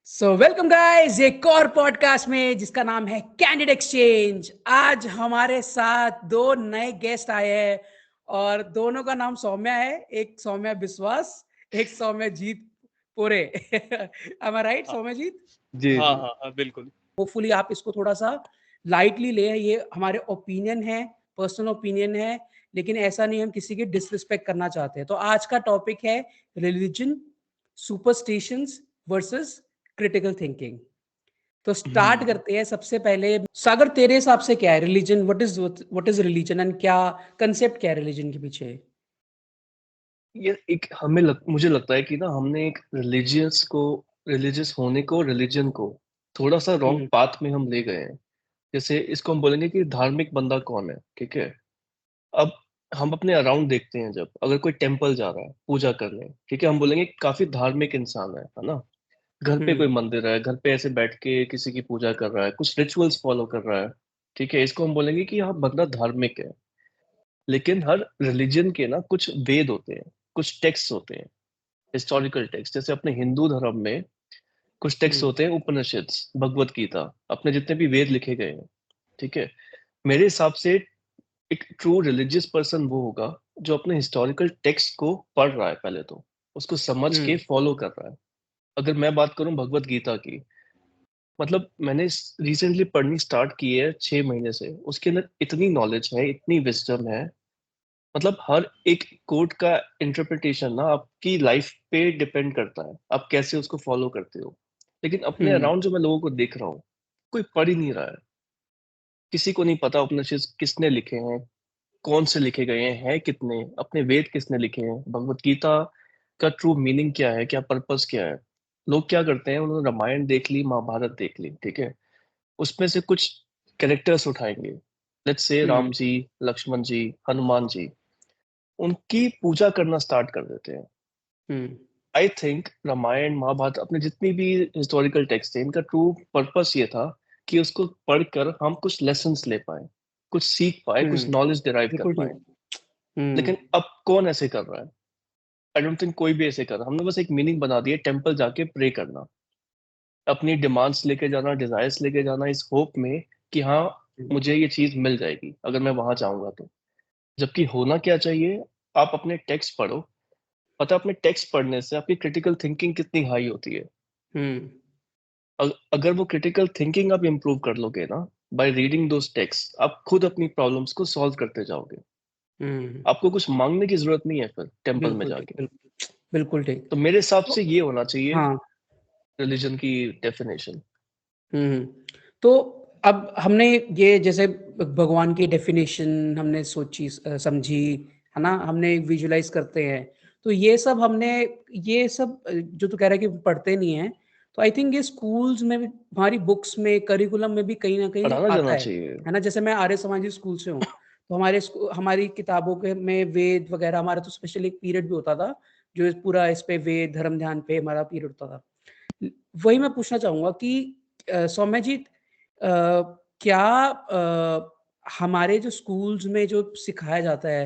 So welcome guys एक और podcast में जिसका नाम है कैंडिड एक्सचेंज। आज हमारे साथ दो नए गेस्ट आए हैं और दोनों का नाम सौम्या है। एक सौम्या विश्वास, एक सौम्या जीत पुरे। Am I right, हाँ सौम्या जीत? जी, हाँ जी। हाँ हाँ, बिल्कुल। होपफुली आप इसको थोड़ा सा लाइटली लें। ये हमारे ओपिनियन है, पर्सनल ओपिनियन है, लेकिन ऐसा नहीं हम किसी की डिसरिस्पेक्ट करना चाहते हैं। तो आज का टॉपिक है religion, superstitions versus critical thinking. तो स्टार्ट करते हैं। सबसे पहले सागर, तेरे हिसाब से क्या है religion? What is religion and क्या कंसेप्ट क्या है रिलीजन के पीछे? ये एक मुझे लगता है कि ना हमने एक रिलीजियस होने को रिलीजन को थोड़ा सा रॉन्ग हम्म। पाथ में हम ले गए हैं। जैसे इसको हम बोलेंगे कि धार्मिक बंदा कौन है, ठीक है? अब हम अपने अराउंड देखते हैं, जब अगर कोई टेम्पल जा रहा है पूजा करने, ठीक है, हम बोलेंगे काफी धार्मिक इंसान है ना? घर पे कोई हम्म। मंदिर है, घर पे ऐसे बैठ के किसी की पूजा कर रहा है, कुछ रिचुअल्स फॉलो कर रहा है, ठीक है, इसको हम बोलेंगे कि हाँ बंदा धार्मिक है। लेकिन हर रिलीजन के ना कुछ वेद होते हैं, कुछ टेक्स्ट होते हैं, हिस्टोरिकल टेक्स्ट। जैसे अपने हिंदू धर्म में कुछ टेक्स्ट हम्म। होते हैं, उपनिषद, भगवत गीता, अपने जितने भी वेद लिखे गए हैं, ठीक है। मेरे हिसाब से एक ट्रू रिलीजियस पर्सन वो होगा जो अपने हिस्टोरिकल टेक्स्ट को पढ़ रहा है, पहले तो उसको समझ के हम्म। फॉलो कर रहा है। अगर मैं बात करूं भगवत गीता की, मतलब मैंने रिसेंटली पढ़नी स्टार्ट की है 6 महीने से। उसके अंदर इतनी नॉलेज है, इतनी विजडम है। मतलब हर एक कोड का इंटरप्रिटेशन ना आपकी लाइफ पे डिपेंड करता है, आप कैसे उसको फॉलो करते हो। लेकिन अपने हम्म। अराउंड जो मैं लोगों को देख रहा हूँ, कोई पढ़ ही नहीं रहा है। किसी को नहीं पता उपनिषद किसने लिखे हैं, कौन से लिखे गए हैं कितने, अपने वेद किसने लिखे हैं, भगवत गीता का ट्रू मीनिंग क्या है, क्या पर्पस क्या है। लोग क्या करते हैं, उन्होंने रामायण देख ली, महाभारत देख ली, ठीक है, उसमें से कुछ कैरेक्टर्स उठाएंगे, लेट्स से राम हम्म। जी, लक्ष्मण जी, हनुमान जी, उनकी पूजा करना स्टार्ट कर देते हैं। हम्म। आई थिंक रामायण महाभारत अपने जितनी भी हिस्टोरिकल टेक्स्ट थे, इनका ट्रू पर्पस ये था कि उसको पढ़कर हम कुछ लेसन्स ले पाए, कुछ सीख पाए, कुछ हम्म। नॉलेज डिराइव कर बिल्कुल पाए। ठीक। हम्म। लेकिन अब कौन ऐसे कर रहा है? आई डोंट थिंक कोई भी ऐसे कर रहा। हमने बस एक मीनिंग बना दिया, टेम्पल जाके प्रे करना, अपनी डिमांड्स लेके जाना, डिजायर्स लेके जाना, इस होप में कि हाँ मुझे ये चीज मिल जाएगी अगर मैं वहां जाऊंगा तो। जबकि होना क्या चाहिए, आप अपने टेक्स्ट पढ़ो। पता है, अपने टेक्स्ट पढ़ने से आपकी क्रिटिकल थिंकिंग कितनी हाई होती है। हम्म। अगर वो क्रिटिकल थिंकिंग आप इम्प्रूव कर लोगे ना, बाय रीडिंग दोस टेक्स्ट, आप खुद अपनी प्रॉब्लम्स को सॉल्व करते जाओगे। हम्म। आपको कुछ मांगने की जरूरत नहीं है फिर टेम्पल में बिल्कुल ठीक, जाके। बिल्कुल बिल्कुल ठीक। तो मेरे हिसाब तो से ये होना चाहिए हाँ। रिलीजन की डेफिनेशन। हम्म। तो अब हमने ये जैसे भगवान की डेफिनेशन हमने सोची, समझी, है ना, हमने विजुलाइज करते हैं। तो ये सब हमने, ये सब जो तू कह रहा है कि पढ़ते नहीं है, तो आई थिंक ये स्कूल्स में भी, हमारी बुक्स में, करिकुलम में भी कहीं ना कहीं पढ़ाना आता जाना है चाहिए। है ना। जैसे मैं आर्य समाजी स्कूल से हूँ, तो हमारी किताबों के में वेद वगैरह, हमारा तो स्पेशल एक पीरियड भी होता था जो पूरा इस पे वेद धर्म ध्यान पे हमारा पीरियड होता था। वही मैं पूछना चाहूंगा कि सौम्या जी, क्या हमारे जो स्कूल्स में जो सिखाया जाता है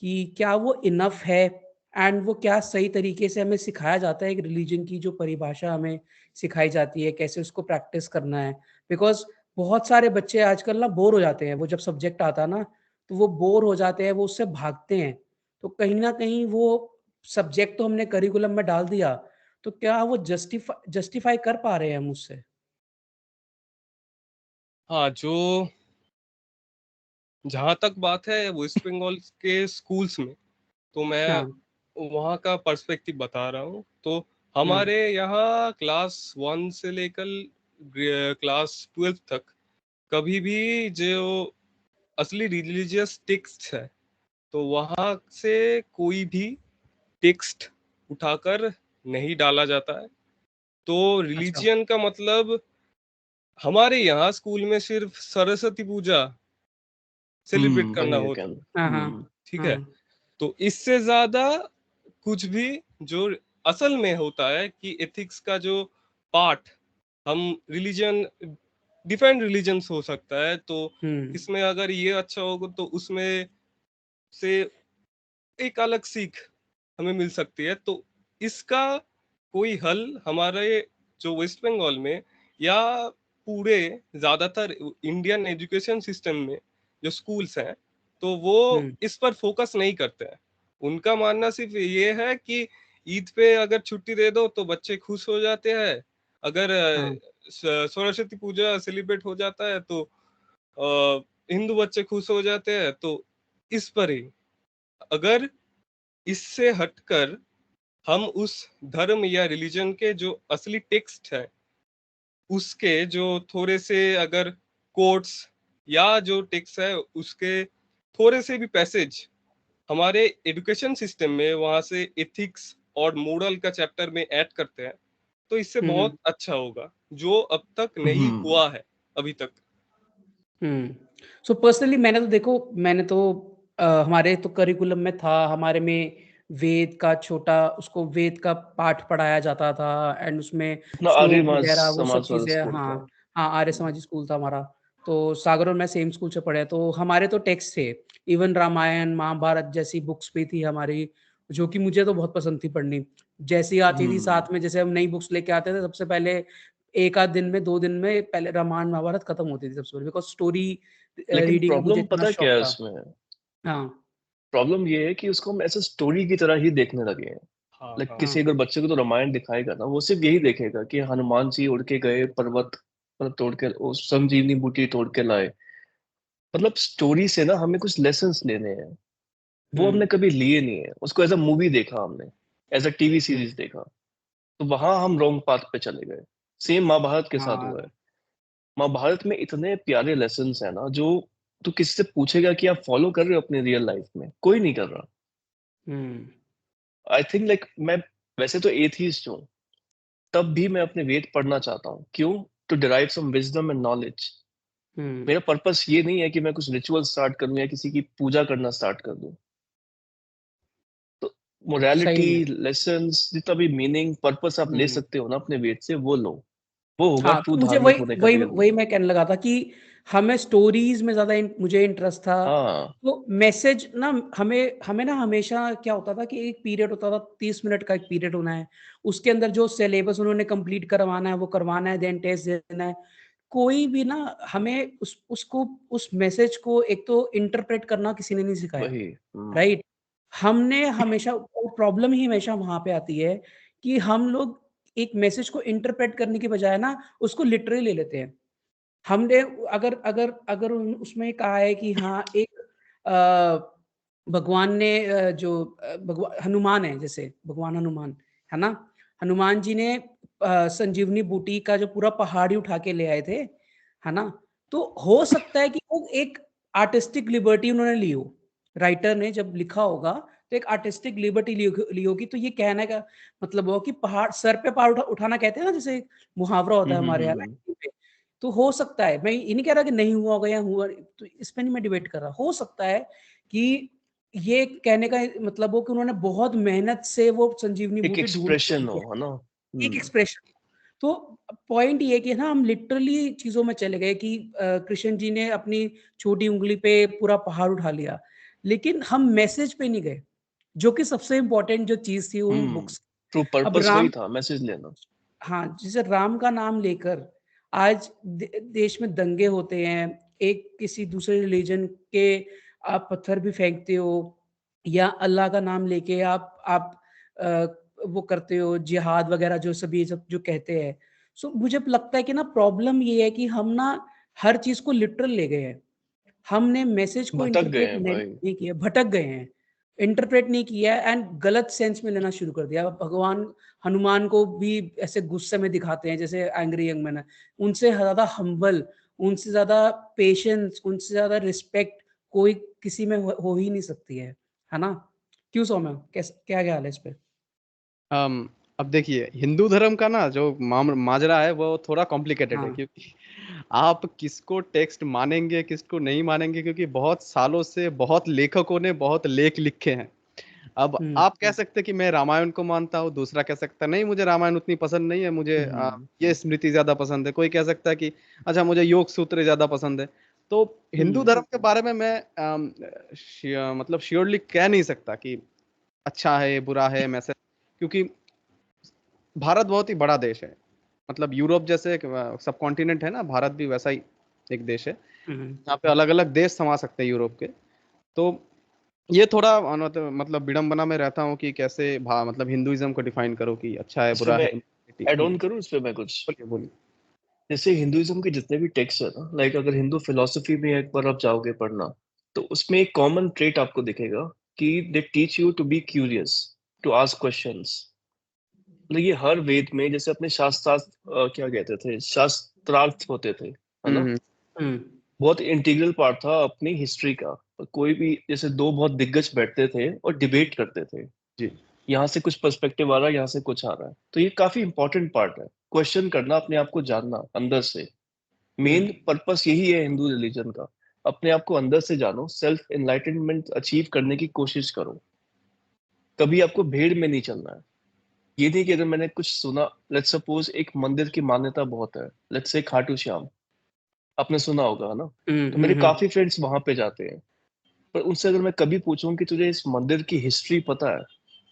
कि क्या वो इनफ है, एंड वो क्या सही तरीके से हमें सिखाया जाता है? एक रिलीजन की जो परिभाषा हमें सिखाई जाती है, कैसे उसको प्रैक्टिस करना है? बिकॉज बहुत सारे बच्चे आजकल ना बोर हो जाते हैं, वो जब सब्जेक्ट आता है ना, तो वो बोर हो जाते हैं, वो उससे भागते हैं। तो कहीं ना कहीं वो सब्जेक्ट तो हमने करिकुलम में डाल दिया, तो क्या वो जस्टिफाई कर पा रहे हैं हम उससे? हाँ, जो जहाँ तक बात है वेस्ट बंगाल के स्कूल्स में, तो मैं हाँ। वहाँ का पर्सपेक्टिव बता रहा हूँ। तो हुँ। हमारे यहाँ क्लास 1 से लेकर क्लास 12 तक कभी भी जो असली रिलीजियस टेक्स्ट है, तो वहाँ से कोई भी टेक्स्ट उठाकर नहीं डाला जाता है। तो अच्छा। रिलीजियन का मतलब हमारे यहाँ स्कूल में सिर्फ सरस्वती पूजा सेलिब्रेट करना वही होता, कैन। हाँ, हाँ। ठीक है। हाँ। तो इससे ज्यादा कुछ भी जो असल में होता है कि एथिक्स का जो पार्ट, हम रिलीजन, डिफरेंट रिलीजन्स हो सकता है, तो हुँ। इसमें अगर ये अच्छा होगा तो उसमें से एक अलग सीख हमें मिल सकती है। तो इसका कोई हल हमारे जो वेस्ट बंगाल में या पूरे ज्यादातर इंडियन एजुकेशन सिस्टम में जो स्कूल्स हैं, तो वो इस पर फोकस नहीं करते हैं। उनका मानना सिर्फ ये है कि ईद पे अगर छुट्टी दे दो तो बच्चे खुश हो जाते हैं, अगर हाँ, सरस्वती पूजा सेलिब्रेट हो जाता है तो हिंदू बच्चे खुश हो जाते हैं। तो इस पर ही, अगर इससे हटकर हम उस धर्म या रिलीजन के जो असली टेक्स्ट है उसके जो थोड़े से अगर कोट्स या जो टेक्स्ट है उसके थोड़े से भी पैसेज हमारे एजुकेशन सिस्टम में वहां से एथिक्स और मोरल का चैप्टर में ऐड करते हैं तो इससे बहुत अच्छा होगा, जो अब तक नहीं हुआ है अभी तक। सो पर्सनली मैंने तो देखो, मैंने तो हमारे तो करिकुलम में था, हमारे में वेद का छोटा, उसको वेद का पाठ पढ़ाया जाता था एंड उसमें अपना श्लोक आर्य वगैरह वो सब समाज वाला चीज़ें, स्कूल था। हाँ, हाँ, आर्य समाजी स्कूल था हमारा। तो सागर और मैं सेम स्कूल से पढ़े, तो हमारे तो टेक्स्ट थे, इवन रामायण, महाभारत जैसी बुक्स भी थी हमारी, जो कि मुझे तो बहुत पसंद थी पढ़नी। जैसी आती थी साथ में, जैसे हम नई बुक्स लेके आते थे, सबसे पहले 1 आध दिन में, 2 दिन में पहले रामायण, महाभारत खत्म होती थी सबसे पहले, बिकॉज़ स्टोरी लेकिन रीडिंग का मुझे प्रॉब्लम इतना पता क्या शौक है था। उसमें? हाँ, प्रॉब्लम ये है कि उसको हम ऐसे स्टोरी की तरह ही देखने लगे हैं। हाँ लाइक हाँ किसी हाँ, अगर बच्चे को तो रामायण दिखाएगा ना, वो सिर्फ यही देखेगा कि हनुमान जी उड़ के गए, पर्वत मतलब तोड़ के, वो संजीवनी बूटी तोड़ के लाए। मतलब स्टोरी से ना हमें कुछ लेसन्स लेने हैं, वो हमने हुँ, कभी लिए नहीं है। उसको एज अ मूवी देखा हमने, as a TV um, series देखा, तो वहां हम रॉन्ग पाथ पे चले गए। सेम महाभारत के साथ हुआ है। हाँ, महाभारत में इतने प्यारे लेसन्स है ना, जो तू किसी से पूछेगा कि आप फॉलो कर रहे हो अपने रियल लाइफ में, कोई नहीं कर रहा। हुँ, आई थिंक लाइक मैं वैसे तो एथीस्ट हूँ, तब भी मैं अपने वेद पढ़ना चाहता हूँ। क्यों? To derive some wisdom and knowledge. हुँ, मेरा पर्पस ये नहीं है कि मैं कुछ रिचुअल स्टार्ट करूँ या किसी की पूजा करना स्टार्ट कर दूं। तो सही मोरालिटी, में। लेसन्स, जितना भी मीनिंग पर्पस आप ले हुँ, सकते हो ना अपने वेद से, वो लो। वो होगा हाँ, ट्रू तो मुझे धार्मिक वही होने का वही रियल वही मीनिंग। मैं कहने लगा था कि हमें स्टोरीज़ में ज़्यादा मुझे इंटरेस्ट था। हाँ तो मैसेज ना, हमें हमें ना हमेशा क्या होता था कि एक पीरियड होता था, 30 मिनट का एक पीरियड होना है, उसके अंदर जो सिलेबस उन्होंने कंप्लीट करवाना है वो करवाना है, देन टेस्ट देना है। कोई भी ना हमें उसको, उस मैसेज को एक तो इंटरप्रेट करना किसी ने नहीं सिखाया, वही। राइट? हमने हमेशा, और प्रॉब्लम ही हमेशा वहाँ पे आती है कि हम लोग एक मैसेज को इंटरप्रेट करने की बजाय ना उसको लिटरली ले लेते हैं। हमने अगर अगर अगर उसमें कहा है कि हाँ, एक भगवान ने जो भगवा हनुमान है, जैसे भगवान हनुमान, है ना? हनुमान जी ने संजीवनी बूटी का जो पूरा पहाड़ ही उठा के ले आए थे, है ना? तो हो सकता है कि वो एक आर्टिस्टिक लिबर्टी उन्होंने ली हो। राइटर ने जब लिखा होगा, तो एक आर्टिस्टिक लिबर्टी ली होगी, तो ये कहने का मतलब हुआ कि पहाड़, सर पे पहाड़ उठाना कहते हैं ना, जैसे मुहावरा होता है हमारे यहाँ लैंग्वेज पे। तो हो सकता है, मैं ये नहीं कह रहा कि नहीं हुआ होगा या हुआ, तो इस पे नहीं मैं डिबेट कर रहा। हो सकता है कि ये कहने का मतलब हो कि उन्होंने बहुत मेहनत से वो संजीवनी एक बूटी ढूँढ के एक्सप्रेशन लेके हो, आए, है ना? एक एक्सप्रेशन। तो पॉइंट ये है कि ना हम लिटरली चीज़ों में चले गए कि कृष्ण जी ने अपनी छोटी उँगली पे पूरा पहाड़ उठा लिया, लेकिन हम मैसेज पे नहीं गए, जो कि सबसे इम्पोर्टेंट जो चीज़ थी उन बुक्स। ट्रू अब पर्पस वही राम, था, मैसेज लेना। हाँ, जैसे राम का नाम लेकर आज देश में दंगे होते हैं, एक किसी दूसरे रिलीजन के आप पत्थर भी फेंकते हो, या अल्लाह का नाम लेके आप अ, वो करते हो, जिहाद वगैरह जो सब ये सब जो कहते हैं। सो मुझे लगता है कि ना प्रॉब्लम ये है कि हम ना हर चीज़ को लिटरल ले गए हैं। हमने मैसेज को भटक गए इंटरप्रेट हैं नहीं भाई। नहीं किया, भटक गए हैं। इंटरप्रेट नहीं किया एंड गलत सेंस में लेना शुरू कर दिया। भगवान हनुमान को भी ऐसे गुस्से में दिखाते हैं जैसे एंग्री यंग मैन है। उनसे ज़्यादा हम्बल, उनसे ज़्यादा पेशेंस, उनसे ज़्यादा रिस्पेक्ट कोई किसी में हो ही नहीं सकती है ना? क्यों सौम्या? क्या ख्याल है इस पे? अम, अब देखिए, हिंदू धर्म का ना जो माजरा है वो थोड़ा कॉम्प्लिकेटेड है, हाँ। क्योंकि आप किसको टेक्स्ट मानेंगे किसको नहीं मानेंगे, क्योंकि बहुत सालों से बहुत लेखकों ने बहुत लेख लिखे हैं। अब हुँ, आप कह सकते हैं कि मैं रामायण को मानता हूँ, दूसरा कह सकता है नहीं मुझे रामायण उतनी पसंद नहीं है, मुझे ये स्मृति ज्यादा पसंद है, कोई कह सकता है कि अच्छा मुझे योग सूत्र ज्यादा पसंद है। तो हिंदू हुँ, धर्म के बारे में मैं मतलब श्योरली कह नहीं सकता कि अच्छा है बुरा है मैसेज, क्योंकि भारत बहुत ही बड़ा देश है। मतलब यूरोप जैसे एक सब कॉन्टिनेंट है ना, भारत भी वैसा ही एक देश है, हम्म, यहाँ पे अलग अलग देश समा सकते हैं यूरोप के। तो ये थोड़ा मतलब विडंबना में रहता हूँ कि कैसे मतलब हिंदुइज्म को डिफाइन करो कि अच्छा है इस पे बुरा मैं है। ऐड ऑन करूँ, इस पे मैं कुछ, बोलिए बोलिए। जैसे हिंदुइज्म के जितने भी टेक्स्ट है ना, लाइक अगर हिंदू फिलोसफी में एक बार आप जाओगे पढ़ना, तो उसमें एक कॉमन ट्रेट आपको दिखेगा कि they teach you to be curious, to ask questions. मतलब ये हर वेद में, जैसे अपने शास्त्रार्थ क्या कहते थे, शास्त्रार्थ होते थे, है ना, हम्म हम्म, बहुत इंटीग्रल पार्ट था अपनी हिस्ट्री का। कोई भी जैसे दो बहुत दिग्गज बैठते थे और डिबेट करते थे, जी। यहाँ से कुछ पर्सपेक्टिव आ रहा है, यहाँ से कुछ आ रहा है, तो ये काफी इंपॉर्टेंट पार्ट है, क्वेश्चन करना, अपने आप को जानना अंदर से। मेन हम्म, पर्पस यही है हिंदू रिलीजन का, अपने आप को अंदर से जानो, सेल्फ एनलाइटनमेंट अचीव करने की कोशिश करो। कभी आपको भीड़ में नहीं चलना है। ये नहीं कि अगर मैंने कुछ सुना, लेट्स सपोज एक मंदिर की मान्यता बहुत है, लेट्स से खाटू श्याम, आपने सुना होगा, है ना, तो मेरे काफी फ्रेंड्स वहां पे जाते हैं, पर उनसे अगर मैं कभी पूछूं कि तुझे इस मंदिर की हिस्ट्री पता है,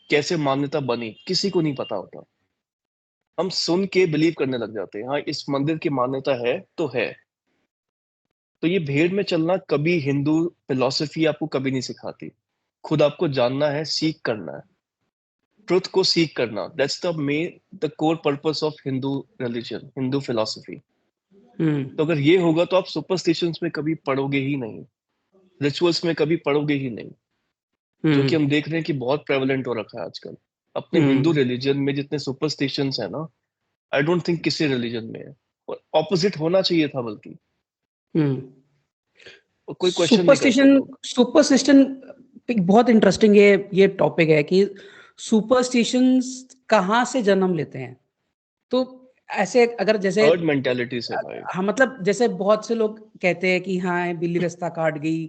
कैसे मान्यता बनी, किसी को नहीं पता होता। हम सुन के बिलीव करने लग जाते हैं, हाँ इस मंदिर की मान्यता है तो है। तो ये भीड़ में चलना कभी हिंदू फिलॉसफी आपको कभी नहीं सिखाती। खुद आपको जानना है, सीख करना है, ट्रुथ को सीख करना, that's the core purpose of Hindu religion, Hindu philosophy. हम्म, तो अगर ये होगा तो आप सुपरस्टिशंस में कभी पढ़ोगे ही नहीं, रिचुअल्स में कभी पढ़ोगे ही नहीं, जो कि हम्म, हम देख रहे हैं कि बहुत प्रेवलेंट हो रखा है आजकल। अपने हिंदू हम्म, रिलीजन में जितने सुपरस्टिशंस है ना, आई डोंट थिंक किसी रिलीजन में है, और ऑपोजिट होना चाहिए था बल्कि, हम्म। और कोई क्वेश्चन नहीं करते सुपरस्टिशन लोग। सुपरस्टिशन एक बहुत इंटरेस्टिंग ये टॉपिक है कि सुपरस्टिशंस कहाँ से जन्म लेते हैं। तो ऐसे अगर जैसे हर्ड मेंटेलिटी से भाई। हाँ, मतलब जैसे बहुत से लोग कहते हैं कि हाँ बिल्ली रास्ता काट गई,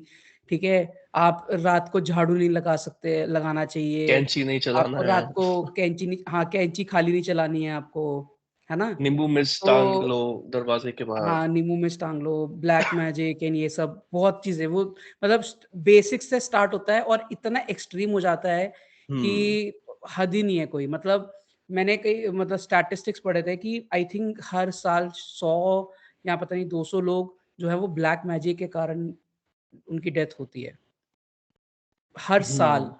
ठीक है, आप रात को झाड़ू नहीं लगा सकते, लगाना चाहिए, कैंची नहीं चलाना आपको है, रात को कैंची नहीं, हाँ कैंची खाली नहीं चलानी है आपको, है ना। नींबू मिर्च टांग लो तो दरवाजे के बाहर। हाँ, नींबू में टांग लो, ब्लैक मैजिक एंड ये सब बहुत चीजें वो मतलब बेसिक से स्टार्ट होता है और इतना एक्सट्रीम हो जाता है हम्म। कि हद ही नहीं है कोई। मतलब मैंने कई मतलब स्टैटिस्टिक्स पढ़े थे कि आई थिंक हर साल 100 या पता नहीं 200 लोग जो है वो ब्लैक मैजिक के कारण उनकी डेथ होती है हर साल, हम्म।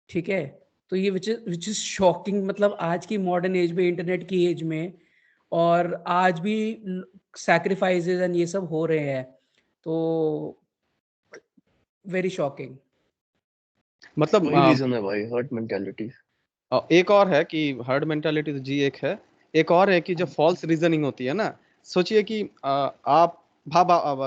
ठीक है। तो ये विच इज शॉकिंग, मतलब आज की मॉडर्न एज में, इंटरनेट की एज में, और आज भी सैक्रिफाइसेस एंड ये सब हो रहे हैं, तो वेरी शॉकिंग। मतलब वही रीजन है भाई, हर्ड मेंटेलिटी। एक और है कि हर्ड मेंटालिटी तो जी एक है, एक और है कि जो फॉल्स रीजनिंग होती है ना। सोचिए कि आप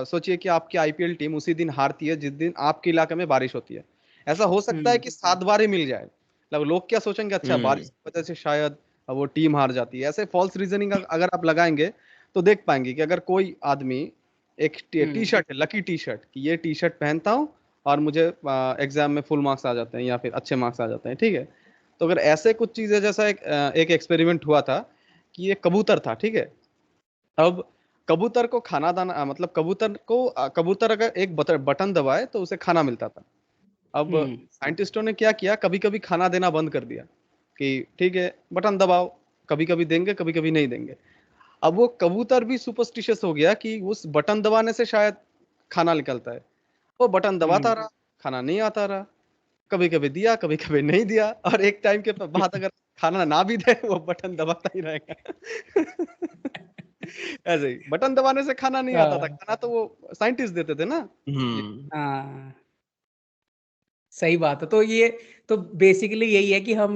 सोचिए कि आपकी आईपीएल टीम उसी दिन हारती है जिस दिन आपके इलाके में बारिश होती है। ऐसा हो सकता है हम्म, कि 7 बार ही मिल जाए। मतलब लोग क्या सोचेंगे, अच्छा बारिश हम्म। की वजह से शायद वो टीम हार जाती है। ऐसे फॉल्स रीजनिंग अगर आप लगाएंगे तो देख पाएंगे कि अगर कोई आदमी एक टी हम्म, शर्ट है, लकी टी शर्ट, कि ये टी शर्ट पहनता हूँ और मुझे एग्जाम में फुल मार्क्स आ जाते हैं या फिर अच्छे मार्क्स आ जाते हैं, ठीक है। तो अगर ऐसे कुछ चीजें, जैसा एक एक्सपेरिमेंट हुआ था कि ये कबूतर था, ठीक है। अब कबूतर को खाना दाना मतलब कबूतर अगर एक बटन दबाए तो उसे खाना मिलता था। अब हम्म, साइंटिस्टों ने क्या किया, कभी कभी खाना देना बंद कर दिया कि ठीक है बटन दबाओ, कभी कभी देंगे कभी कभी नहीं देंगे। अब वो कबूतर भी सुपरस्टिशियस हो गया कि उस बटन दबाने से शायद खाना निकलता है। वो बटन दबाता हम्म। रहा, खाना नहीं आता रहा। कभी कभी दिया कभी कभी नहीं दिया, और एक टाइम के बाद अगर खाना ना भी दे वो बटन दबाता ही रहेगा। ऐसे ही बटन दबाने से खाना नहीं आता था, हाँ, खाना तो वो साइंटिस्ट देते थे ना। जी। हम्म। हाँ, सही बात है। तो ये तो बेसिकली यही है कि हम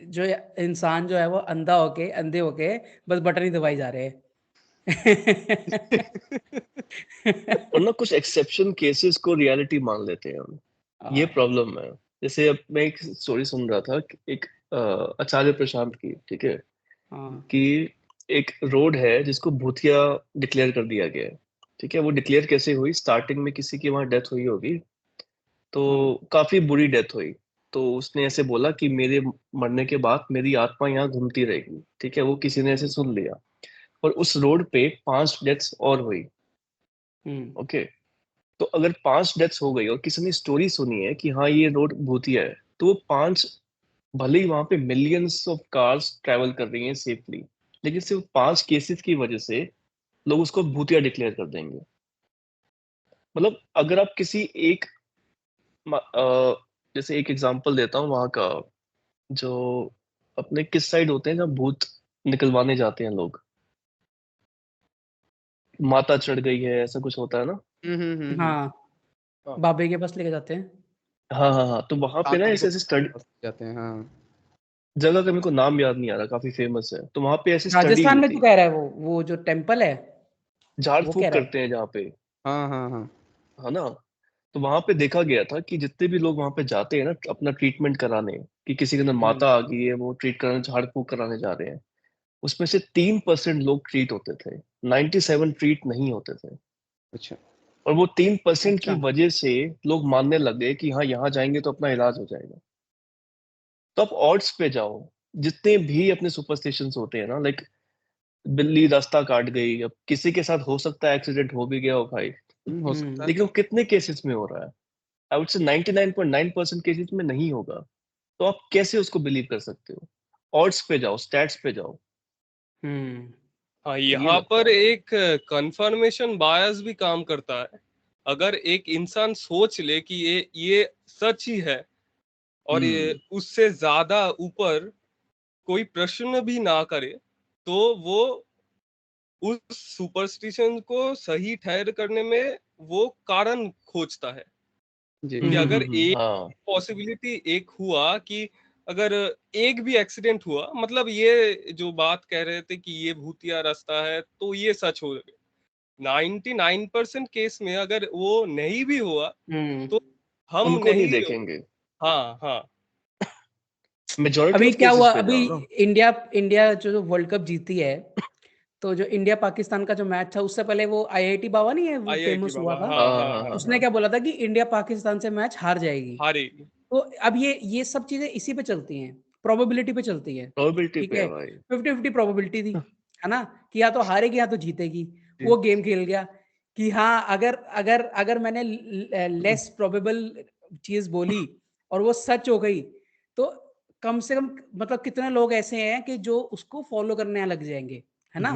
जो इंसान जो है वो अंधे होके बस बटन ही दबाई जा रहे हैं। और ना कुछ एक्सेप्शन केसेस को रियलिटी मान लेते हैं हम, ये हाँ, प्रॉब्लम है। जैसे अब मैं एक स्टोरी सुन रहा था कि एक आचार्य प्रशांत की, ठीक है, हाँ, कि एक रोड है जिसको भूतिया डिक्लेयर कर दिया गया है। ठीक है, वो डिक्लेयर कैसे हुई, स्टार्टिंग में किसी की वहां डेथ हुई होगी, तो हाँ, काफी बुरी डेथ हुई। तो उसने ऐसे बोला कि मेरे मरने के बाद मेरी आत्मा यहाँ घूमती रहेगी, ठीक है, वो किसी ने ऐसे सुन लिया। और उस रोड पे 5 डेथ्स और हुई। हम्म, ओके, तो अगर 5 डेथ्स हो गई और किसी ने स्टोरी सुनी है कि हाँ ये रोड भूतिया है, तो वो 5, भले ही वहां पे मिलियंस ऑफ कार्स ट्रैवल कर रही हैं सेफली, लेकिन सिर्फ 5 केसेस की वजह से लोग उसको भूतिया डिक्लेयर कर देंगे। मतलब अगर आप किसी एक जैसे एक एग्जांपल देता हूँ वहां का, जो अपने किस साइड होते हैं जहाँ भूत निकलवाने जाते हैं लोग, माता चढ़ गई है ऐसा कुछ होता है ना। हाँ, हाँ बाबे के पास लेके जाते हैं। हाँ हाँ हाँ, तो वहां पे ना ऐसे ऐसे स्टडी, जाते हैं हाँ। जगह का मेरे को नाम याद नहीं आ रहा, काफी फेमस है, तो वहां पे ऐसी स्टडी राजस्थान हुई में तू थी। कह रहा है वो जो टेम्पल है झाड़ वो कह फूक रहा है? करते हैं जहाँ पे, हाँ हाँ हाँ है ना। तो वहां पे देखा गया था कि जितने भी लोग वहां पे जाते हैं ना अपना ट्रीटमेंट कराने, कि किसी के अंदर माता आ गई है वो ट्रीट कराने, झाड़ फूक कराने जा रहे हैं, उसमें से 3% लोग ट्रीट होते थे, 97 ट्रीट नहीं होते थे। अच्छा और वो 3% की अच्छा। वजह से लोग मानने लग गए कि हाँ यहाँ जाएंगे तो अपना इलाज हो जाएगा। तो आप ऑड्स पे जाओ, जितने भी अपने सुपरस्टिशंस होते हैं ना, लाइक बिल्ली रास्ता काट गई, अब किसी के साथ हो सकता है एक्सीडेंट हो भी गया हो भाई, हो सकता है। लेकिन वो कितने केसेस में हो रहा है? आई वुड से 99.9% केसेस में नहीं होगा। तो आप कैसे उसको बिलीव कर सकते हो? ऑड्स पे जाओ, स्टैट्स पे जाओ। हाँ, ये यहाँ लगता पर है। एक कंफर्मेशन बायस भी काम करता है। अगर एक इंसान सोच ले कि ये सच ही है और ये उससे ज्यादा ऊपर कोई प्रश्न भी ना करे, तो वो उस सुपरस्टिशन को सही ठहर करने में वो कारण खोजता है। जी कि अगर एक हाँ पॉसिबिलिटी एक हुआ कि अगर एक भी एक्सीडेंट हुआ, मतलब ये जो बात कह रहे थे कि ये भूतिया रास्ता है तो ये सच हो गया, 99% केस में अगर वो नहीं भी हुआ तो हम उनको नहीं नहीं, देखेंगे, हाँ हाँ मेजोरिटी अभी ऑफ क्या केसेस हुआ, पे अभी जाओ ना। इंडिया इंडिया जो वर्ल्ड कप जीती है, तो जो इंडिया पाकिस्तान का जो मैच था उससे पहले वो आईआईटी बाबा नहीं है वो आईआईटी फेमस हुआ बाबा, था। हाँ हाँ हाँ हाँ हाँ, हाँ उसने हाँ, क्या बोला था कि इंडिया पाकिस्तान से मैच हार जाएगी। हारेगी। तो अब ये सब चीजें इसी पे चलती हैं, प्रोबेबिलिटी पे चलती है। प्रोबेबिलिटी ठीक पे है, है भाई। 50-50 प्रोबेबिलिटी थी, है ना, कि या तो हारेगी या तो जीतेगी। जी। वो गेम खेल गया कि हाँ, अगर अगर अगर मैंने लेस प्रोबेबल चीज बोली और वो सच हो गई, तो कम से कम मतलब कितने लोग ऐसे हैं कि जो उसको फॉलो करने लग जाएंगे, है ना।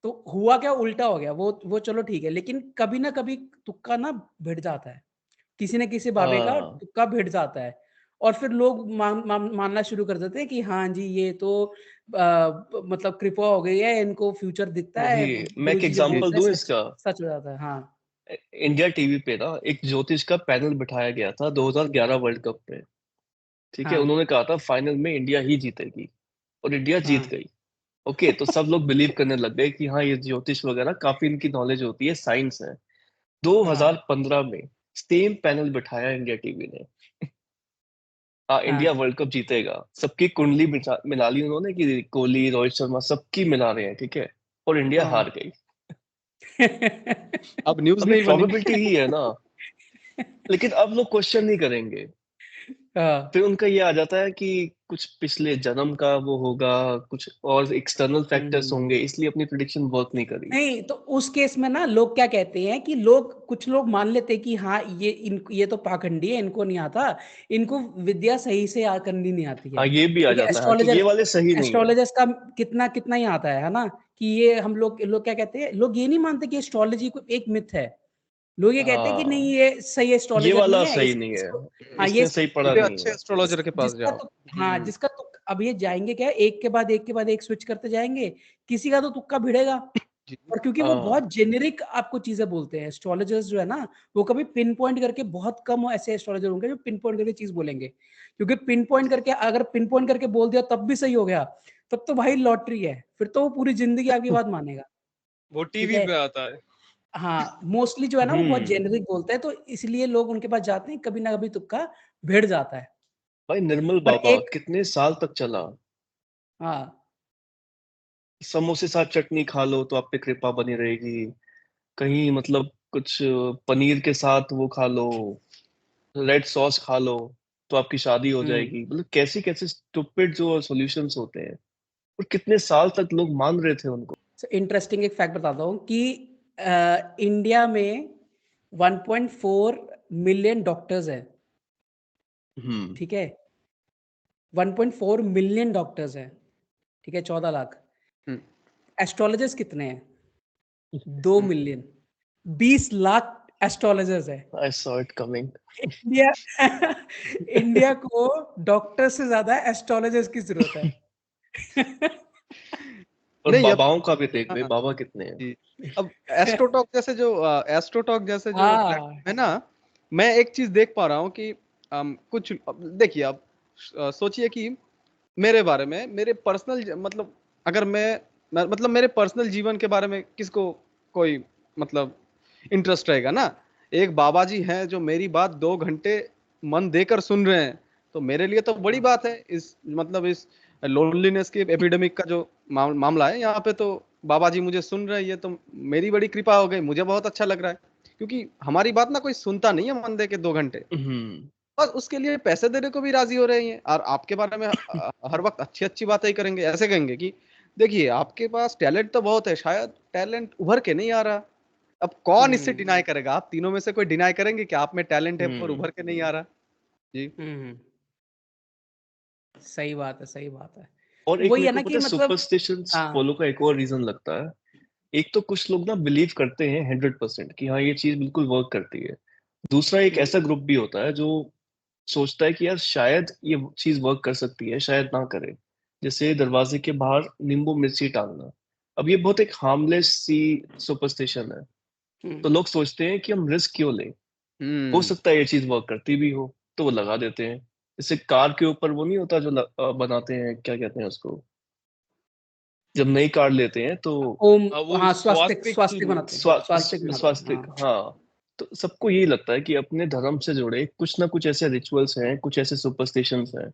तो हुआ क्या, उल्टा हो गया। वो चलो ठीक है, लेकिन कभी ना कभी तुक्का ना भिड़ जाता है, किसी न किसी बाबे का हाँ तुक्का भिड़ जाता है, और फिर लोग मानना शुरू कर देते हैं कि हाँ जी, ये तो मतलब कृपा हो गई है, इनको फ्यूचर दिखता है, वही, मैं एक गुरुजी जब एग्जांपल बोलते हैं दूं सच इसका। सच हो जाता है। हाँ इंडिया टीवी पे ना एक ज्योतिष का पैनल बिठाया गया था 2011 वर्ल्ड कप पे, ठीक है। हाँ उन्होंने कहा था फाइनल में इंडिया ही जीतेगी, और इंडिया जीत हाँ गई। ओके, तो सब लोग बिलीव करने लग गए कि हाँ ये ज्योतिष वगैरह काफी इनकी नॉलेज होती है, साइंस है। हाँ 2015 में सेम पैनल बिठाया इंडिया टीवी ने, हाँ इंडिया हाँ वर्ल्ड कप जीतेगा, सबकी कुंडली मिला ली उन्होंने कि कोहली रोहित शर्मा सबकी मिला रहे हैं, ठीक है, और इंडिया हाँ हार गई। अब न्यूज अभी नहीं बनी। प्रोबेबिलिटी ही है ना, लेकिन अब लोग क्वेश्चन नहीं करेंगे। हाँ फिर उनका ये आ जाता है कि कुछ पिछले जन्म का वो होगा, कुछ और एक्सटर्नल फैक्टर्स हम्म। होंगे, इसलिए अपनी प्रिडिक्शन वर्क नहीं करी। नहीं, तो उस केस में ना लोग क्या कहते हैं कि कुछ लोग मान लेते हैं कि हाँ, ये तो पाखंडी है, इनको नहीं आता, इनको विद्या सही से करनी नहीं आती है, हाँ ये भी आ क्योंकि जाता है हाँ, कि ये वाले सही नहीं है। एस्ट्रोलॉजर्स का कितना कितना ही आता है ना, कि ये हम लोग क्या कहते हैं, लोग ये नहीं मानते कि एस्ट्रोलॉजी को एक मिथ है। लोग ये कहते हैं कि नहीं, हाँ ये सही ये एस्ट्रोलॉजर नहीं वाला है, सही नहीं है, इसको हाँ ये इसने सही पढ़ा किसी नहीं अच्छे है। एस्ट्रोलॉजर के पास जिसका जाओ। तो हाँ, जिसका तो अब ये जाएंगे क्या, एक के बाद एक के बाद एक स्विच करते जाएंगे, किसी का तो तुक्का भिड़ेगा। जी और क्योंकि वो हाँ बहुत जेनेरिक आपको चीजें बोलते हैं, एस्ट्रोलॉजर्स जो है ना, वो कभी पिन पॉइंट करके, बहुत कम ऐसे एस्ट्रोलॉजर होंगे जो पिन पॉइंट करके चीज बोलेंगे, क्योंकि पिन पॉइंट करके, अगर पिन पॉइंट करके बोल दिया तब भी सही हो गया, तब तो भाई लॉटरी है, फिर तो वो पूरी जिंदगी आपकी बात मानेगा। वो ठीक टीवी है, पे आता है। हाँ, मोस्टली जो है ना वो बहुत हम्म। जेनेरिक बोलते हैं, तो इसलिए लोग उनके पास जाते हैं, कभी ना कभी तुक्का भिड़ जाता है। भाई निर्मल पर बाबा एक कितने साल तक चला, हाँ समोसे साथ चटनी खा लो तो आप पे कृपा बनी रहेगी, कहीं मतलब कुछ पनीर के साथ वो खा लो, रेड सॉस खा लो तो आपकी शादी हो हम्म। जाएगी, मतलब कैसे कैसे स्टूपिड जो सॉल्यूशंस होते हैं, और कितने साल तक लोग मान रहे थे उनको। इंटरेस्टिंग एक फैक्ट बताता हूँ कि इंडिया में 1.4 मिलियन डॉक्टर्स है। हम्म। ठीक है, 1.4 मिलियन डॉक्टर्स है। ठीक है, 14 लाख। एस्ट्रोलॉजर्स कितने हैं? 2 मिलियन, 20 लाख एस्ट्रोलॉजर्स है। I saw it coming. India India को डॉक्टर से ज्यादा एस्ट्रोलॉजर्स की जरूरत है। और नहीं, अब बाबाओं का भी देख ले, हाँ, बाबा कितने हैं। जी। अब एस्ट्रोटॉक जैसे जो हाँ। प्लेटफॉर्म है ना, मैं एक चीज देख पा रहा हूँ कि कुछ देखिए, आप सोचिए कि मेरे बारे में, मेरे पर्सनल मतलब अगर मतलब मेरे पर्सनल जीवन के बारे में किसको कोई मतलब इंटरेस्ट रहेगा ना। एक बाबा जी हैं जो मेरी बात 2 घंटे मन देकर सुन रहे हैं, तो मेरे लिए तो बड़ी बात है। इस मतलब इस लोनलीनेस की एपिडेमिक का जो मामला है यहाँ पे, तो बाबा जी मुझे सुन रहे हैं, ये तो मेरी बड़ी कृपा हो गई, मुझे बहुत अच्छा लग रहा है। क्योंकि हमारी बात ना कोई सुनता नहीं है मन दे के 2 घंटे, और उसके लिए पैसे देने को भी राजी हो रहे हैं, और आपके बारे में हर वक्त अच्छी अच्छी बातें ही करेंगे। ऐसे कहेंगे कि देखिए आपके पास टैलेंट तो बहुत है, शायद टैलेंट उभर के नहीं आ रहा। अब कौन इससे डिनाई करेगा? आप तीनों में से कोई डिनाई करेंगे कि आप में टैलेंट है पर उभर के नहीं आ रहा? जी। सही बात है, सही बात है। और एक वही मेरे है को ना पता कि है मतलब सुपरस्टिशंस हाँ, फॉलो का एक और रीजन लगता है। एक तो कुछ लोग ना बिलीव करते हैं 100% कि हाँ ये चीज बिल्कुल वर्क करती है। दूसरा एक ऐसा ग्रुप भी होता है जो सोचता है कि यार शायद ये चीज वर्क कर सकती है, शायद ना करे। जैसे दरवाजे के बाहर नींबू मिर्ची टांगना, अब ये बहुत एक हार्मलेस सी सुपरस्टिशन है। तो लोग सोचते हैं कि हम रिस्क क्यों लें, हो सकता है ये चीज वर्क करती भी हो, तो वो लगा देते हैं। जैसे कार के ऊपर वो नहीं होता जो बनाते हैं, क्या कहते हैं उसको, जब नई कार लेते हैं तो ओम, हाँ वो हाँ, स्वास्तिक स्वास्तिक स्वास्तिक बनाते हैं, स्वास्तिक बनाते हैं, स्वास्तिक, हाँ। हाँ। तो सबको यही लगता है कि अपने धर्म से जुड़े कुछ ना कुछ ऐसे रिचुअल्स हैं, कुछ ऐसे सुपरस्टिशंस हैं,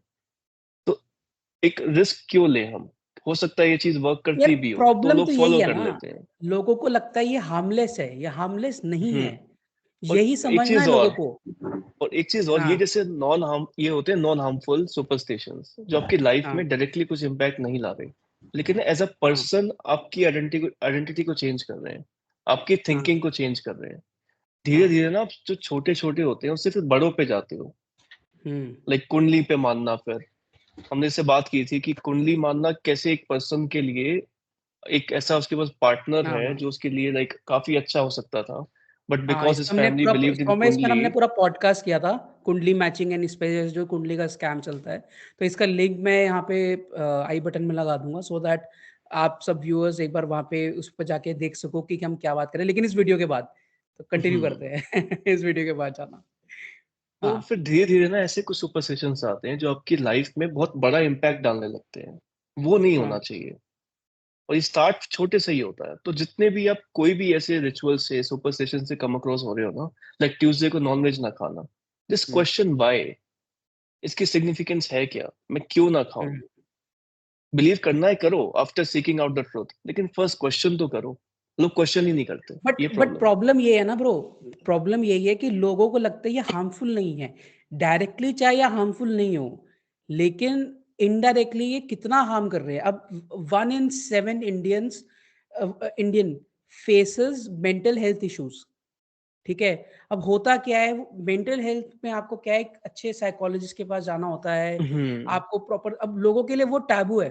तो एक रिस्क क्यों लें हम, हो सकता है ये चीज वर्क यार करती भी हो, तो प्रॉब्लम लोग तो यही फॉलो है कर ना, लेते हैं। लोगों को लगता है ये हार्मलेस है, ये हार्मलेस नहीं हम्म। है, और यही एक समझना चीज है लोगों और को। एक चीज और, ये हाँ, जैसे नॉन हार्म, ये होते हैं नॉन हार्मफुल सुपरस्टिशंस जो आपकी लाइफ हाँ, में डायरेक्टली कुछ इम्पैक्ट नहीं ला रहे, लेकिन एज अ हाँ, पर्सन आपकी आइडेंटिटी को चेंज कर रहे हैं, आपकी हाँ, थिंकिंग को चेंज कर रहे हैं। धीरे हाँ, धीरे ना आप जो छोटे छोटे होते हैं उससे फिर बड़ों पे जाते हो, हम्म, लाइक कुंडली पे मानना। फिर हमने इससे बात की थी कि कुंडली मानना कैसे एक पर्सन के लिए एक ऐसा उसके पास पार्टनर हाँ, है हाँ, जो उसके लिए लाइक काफी अच्छा हो सकता था, बट हाँ। बिकॉज इस हिज पे हमने फैमिली पूरा बिलीव्ड इन सौम्य, इस पर कुंडली। हमने पूरा पॉडकास्ट किया था, कुंडली मैचिंग एंड इस पे जो कुंडली का स्कैम चलता है। तो इसका लिंक मैं यहाँ पे आई बटन में लगा दूंगा, सो दैट आप सब व्यूअर्स एक बार वहाँ पे उस पर जाके देख सको कि हम क्या बात करें, लेकिन इस वीडियो के बाद। तो कंटिन्यू करते हैं इस वीडियो के बाद जाना। तो हाँ, फिर धीरे धीरे ना ऐसे कुछ सुपरस्टिशंस आते हैं जो आपकी लाइफ में बहुत बड़ा इम्पैक्ट डालने लगते हैं, वो नहीं होना हाँ, चाहिए। और ये स्टार्ट छोटे से ही होता है। तो जितने भी आप कोई भी ऐसे रिचुअल से सुपरस्टिशन से कम अक्रॉस हो रहे हो ना, लाइक ट्यूसडे को नॉनवेज ना खाना, जस्ट क्वेश्चन व्हाई, इसकी सिग्निफिकेंस है क्या, मैं क्यों ना खाऊं। हम्म। बिलीव करना है करो after seeking out the truth, लेकिन फर्स्ट क्वेश्चन तो करो। लोग क्वेश्चन ही नहीं करते, बट ये बट प्रॉब्लम है। प्रॉब्लम ये है ना ब्रो, प्रॉब्लम यही है कि लोगों को लगता है ये हार्मफुल नहीं है, डायरेक्टली चाहे या हार्मफुल नहीं हो, लेकिन इनडायरेक्टली ये कितना हार्म कर रहे हैं। अब 1 in 7 Indians Indian faces mental health issues, ठीक है। अब होता क्या है, मेंटल हेल्थ में आपको क्या है, एक अच्छे साइकोलॉजिस्ट के पास जाना होता है, हम्म। आपको प्रॉपर, अब लोगों के लिए वो टैबू है,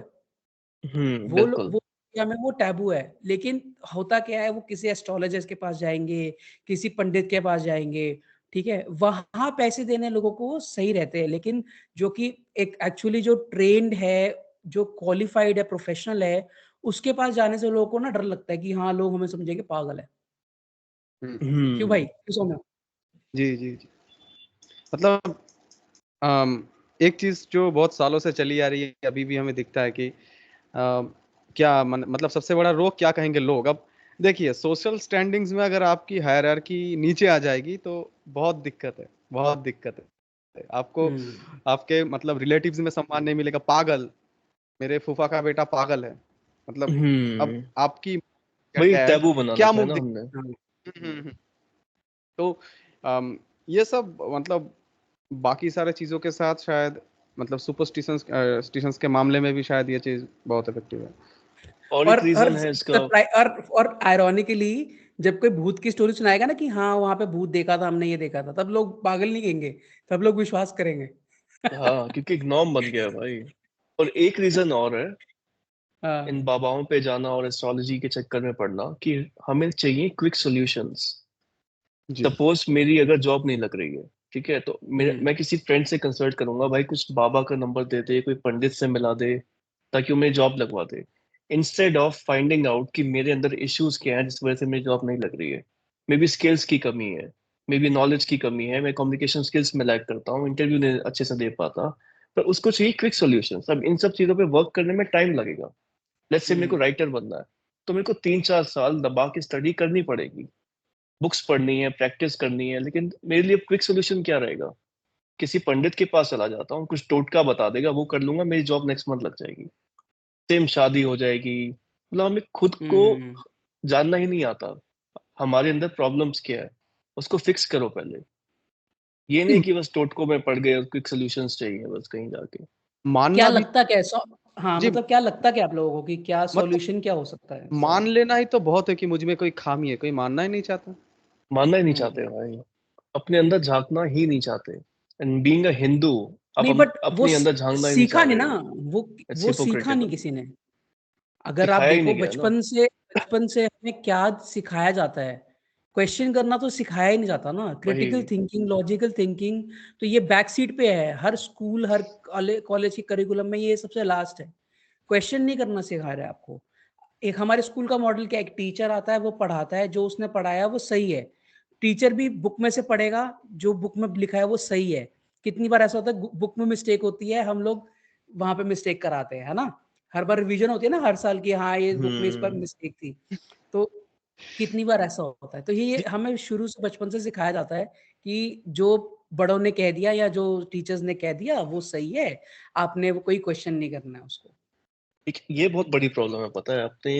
बिल्कुल। वो इंडिया में वो टैबू है। लेकिन होता क्या है, वो किसी एस्ट्रोलॉजर्स के पास जाएंगे, किसी पंडित के पास जाएंगे, ठीक है, वहां पैसे देने लोगों को वो सही रहते हैं। लेकिन जो कि एक एक्चुअली जो ट्रेंड है, जो क्वालिफाइड है, प्रोफेशनल है, उसके पास जाने से लोगों को ना डर लगता है कि हाँ लोग हमें समझेंगे पागल है। क्यों भाई, हम्म। क्यों सौम्य? जी, जी, जी। मतलब एक चीज जो बहुत सालों से चली आ रही है, अभी भी हमें दिखता है कि क्या मतलब सबसे बड़ा रोग क्या कहेंगे लोग। अब देखिए, सोशल स्टैंडिंग्स में अगर आपकी हायरार्की नीचे आ जाएगी तो बहुत दिक्कत है, बहुत दिक्कत है आपको। हम्म, आपके मतलब रिलेटिव्स में सम्मान नहीं मिलेगा, पागल, मेरे फूफा का बेटा पागल है, मतलब अब हम्म। आपकी वही टैग टैबू बना क्या रखा है मुंह ना दिख। हमने। हाँ, तो ये सब मतलब बाकी सारे चीजों के साथ शायद मतलब सुपरस्टिशंस स्टिशंस के मामले में भी शायद ये चीज बहुत इफेक्टिव है। और एक रीजन है इसका। और आयरॉनिकली जब कोई भूत की स्टोरी सुनाएगा ना कि हाँ वहां पे भूत देखा था हमने, ये देखा था, तब लोग पागल नहीं कहेंगे, तब लोग विश्वास करेंगे। हाँ, क्योंकि एक नॉर्म बन गया है भाई। और एक रीजन और है, हाँ, इन बाबाओं पे जाना और एस्ट्रोलॉजी के चक्कर में पड़ना कि हमें चाहिए क्विक सॉल्यूशंस। जी सपोज मेरी अगर जॉब नहीं लग रही है, ठीक है, तो मैं हम्म, किसी फ्रेंड से कंसल्ट करूंगा, भाई कुछ बाबा का नंबर दे दे, कोई पंडित से मिला दे ताकि वो मेरी जॉब लगवा दे, इंस्टेड ऑफ फाइंडिंग आउट कि मेरे अंदर इश्यूज क्या हैं जिस वजह से मेरी जॉब नहीं लग रही है। मे बी स्किल्स की कमी है, मे बी नॉलेज की कमी है, मैं कम्युनिकेशन स्किल्स में लैक करता हूँ, इंटरव्यू नहीं अच्छे से दे पाता, पर उसको चाहिए क्विक सॉल्यूशन। अब इन सब चीजों पे वर्क करने में टाइम लगेगा। लेट्स से मेरे को हम्म, राइटर बनना है, तो मेरे को 3-4 साल दबा के स्टडी करनी पड़ेगी, बुक्स पढ़नी है, प्रैक्टिस करनी है। लेकिन मेरे लिए क्विक सोल्यूशन क्या रहेगा? किसी पंडित के पास चला जाता हूँ, कुछ टोटका बता देगा, वो कर लूंगा, मेरी जॉब नेक्स्ट मंथ लग जाएगी, सेम शादी हो जाएगी। मतलब हमें खुद को हम्म, जानना ही नहीं आता, हमारे अंदर प्रॉब्लम्स क्या है, उसको फिक्स करो पहले। ये नहीं हम्म। कि बस टोटकों में पड़ गए और क्विक सोल्यूशंस चाहिए बस कहीं जाके। क्या मानना भी। लगता क्या है हाँ, जी मतलब क्या लगता क्या आप लोगों को कि क्या मतलब सॉल्यूशन क्या हो सकता है इसका? मान लेना ही तो बहुत है कि मुझ में कोई खामी है, कोई मानना ही नहीं चाहता। मानना ही नहीं चाहते हम्म। भाई, अपने अंदर झांकना ही नहीं चाहते। एंड बीइंग अ हिंदू, आप नहीं, बट वो अपने अंदर झांकना ही नहीं चाह सीखा नहीं रहे ना, हो। वो इट्स वो सीखा नहीं हिपोक्रिटिकल। किसी ने। अगर आप सिखाया ही देखो नहीं गया ना। बचपन से हमें क्या सिखाया जाता है, क्वेश्चन करना तो सिखाया ही नहीं जाता ना, क्रिटिकल वही। Thinking, logical thinking. तो ये बैक सीट पे है, हर स्कूल, हर कॉलेज के करिकुलम में ये सबसे लास्ट है। क्वेश्चन नहीं करना सिखा रहे आपको। एक हमारे स्कूल का मॉडल क्या है, एक टीचर आता है, वो पढ़ाता है, जो उसने पढ़ाया वो सही है। टीचर भी बुक में से पढ़ेगा, जो बुक में लिखा है वो सही है। कितनी बार ऐसा होता है बुक में मिस्टेक होती है, हम लोग वहां पे मिस्टेक कराते हैं, है ना? हर बार रिवीजन होती है ना हर साल की, हाँ ये बुक में इस पर हम्म। मिस्टेक थी। तो कितनी बार ऐसा होता है। तो ये जी हमें शुरू से बचपन से सिखाया जाता है कि जो बड़ों ने कह दिया या जो टीचर्स ने कह दिया वो सही है, आपने वो कोई क्वेश्चन नहीं करना है उसको। ये बहुत बड़ी प्रॉब्लम है, पता है आपने।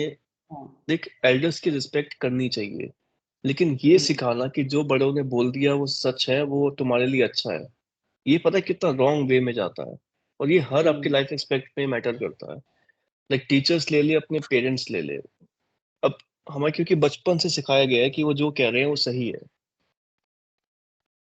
हाँ। देख, एल्डर्स की रिस्पेक्ट करनी चाहिए, लेकिन ये हम्म, सिखाना कि जो बड़ों ने बोल दिया वो सच है, वो तुम्हारे लिए अच्छा है, ये पता है कितना रॉन्ग वे में जाता है। और ये हर आपके हम्म, लाइफ एक्सपेक्ट में मैटर करता है। लाइक टीचर्स ले ले, अपने पेरेंट्स ले ले। अब हमें क्योंकि बचपन से सिखाया गया है कि वो जो कह रहे हैं वो सही है,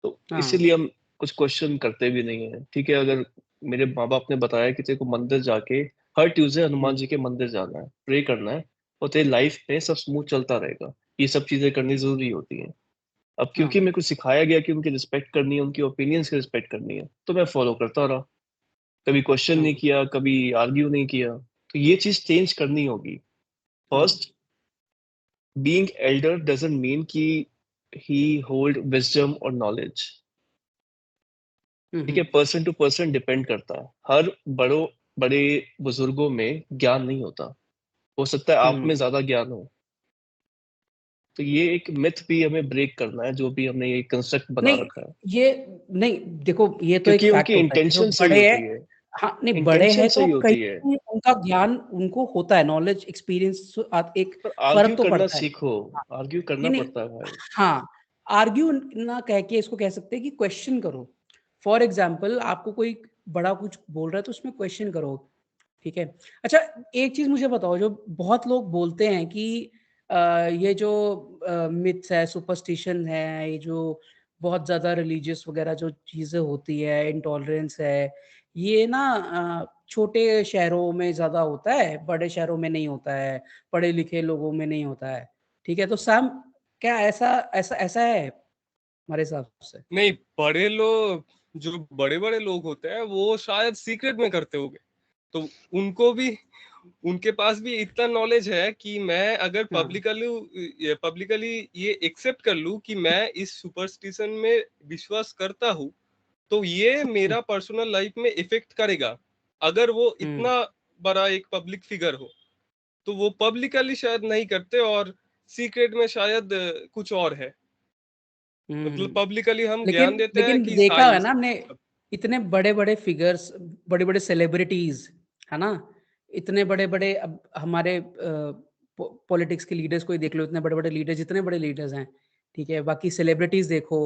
तो हाँ, इसीलिए हम कुछ क्वेश्चन करते भी नहीं है। ठीक है, अगर मेरे माँ बाप ने बताया कि तेरे को मंदिर जाके हर ट्यूसडे हनुमान हम्म, जी के मंदिर जाना है, प्रे करना है, और तेरी लाइफ में सब स्मूथ चलता रहेगा, ये सब चीजें करनी जरूरी होती हैं। अब क्योंकि हाँ, मेरे को सिखाया गया कि उनकी रिस्पेक्ट करनी है, उनकी ओपिनियंस की रिस्पेक्ट करनी है, तो मैं फॉलो करता रहा, कभी क्वेश्चन नहीं हाँ, किया, कभी आर्ग्यू नहीं किया। तो ये चीज चेंज करनी होगी। हाँ, first, being Elder doesn't mean कि ही होल्ड विजडम और नॉलेज। ठीक है, हम्म, पर्सन टू पर्सन डिपेंड करता है। हर बड़े बुजुर्गों में ज्ञान नहीं होता, हो सकता है आप में हम्म। ज्यादा ज्ञान हो। तो ये एक मिथ भी हमें ब्रेक करना है, जो भी हमने ये कंस्ट्रक्ट बना नहीं, रखा है। ये नहीं, देखो ये तो एक क्योंकि फैक्ट उनकी होता है कि जो इंटेंशन सही बड़े हैं, होती है। हाँ, नहीं बड़े इंटेंशन हैं तो सही कहीं होती है। न कहीं उनका ज्ञान उनको होता है, नॉलेज, एक्सपीरियंस, एक पर फ़र्क आर्ग्यू तो करना पड़ता है। सीखो, हाँ, आर्ग्यू करना नहीं, नहीं, पड़ता है भाई। हाँ, आर्ग्यू ना कह के इसको कह सकते हैं कि क्वेश्चन करो। फॉर एग्ज़ाम्पल आपको कोई बड़ा कुछ बोल रहा है तो उसमें क्वेश्चन करो, ठीक है? अच्छा, एक चीज़ मुझे बताओ, जो बहुत लोग बोलते हैं कि ये जो मिथ्स है, सुपरस्टिशन है, ये जो बहुत ज़्यादा रिलीजियस वगैरह जो चीज़ें होती है, इंटॉलरेंस है, ये ना छोटे शहरों में ज़्यादा होता है, बड़े शहरों में नहीं होता है, पढ़े-लिखे लोगों में नहीं होता है। ठीक है? तो सैम, क्या ऐसा ऐसा ऐसा है हमारे हिसाब से? नहीं, बड़े लोग, जो बड़े-बड़े लोग होते हैं वो शायद सीक्रेट में करते होंगे। तो उनको भी, उनके पास भी इतना नॉलेज है कि मैं अगर हाँ। पब्लिकली ये एक्सेप्ट कर लूं कि मैं इस सुपरस्टिशन में विश्वास करता हूँ, तो ये मेरा पर्सनल लाइफ में इफेक्ट करेगा। अगर वो हुँ, इतना बड़ा एक पब्लिक फिगर हो, तो वो पब्लिकली शायद नहीं करते, और सीक्रेट में शायद कुछ और है। मतलब हुँ। पब्लिकली हम ज्ञान लेकिन देते हैं लेकिन कि हाँ देखा है ये ना हमने, सब। इतने बड़े-बड़े फिगर्स, बड़े-बड़े सेलिब्रिटीज़, है ना? इतने बड़े-बड़े, अब हमारे पॉलिटिक्स के लीडर्स को ही देख लो, इतने बड़े-बड़े लीडर्स, जितने बड़े लीडर्स हैं, ठीक है? बाकी सेलिब्रिटीज़ देखो,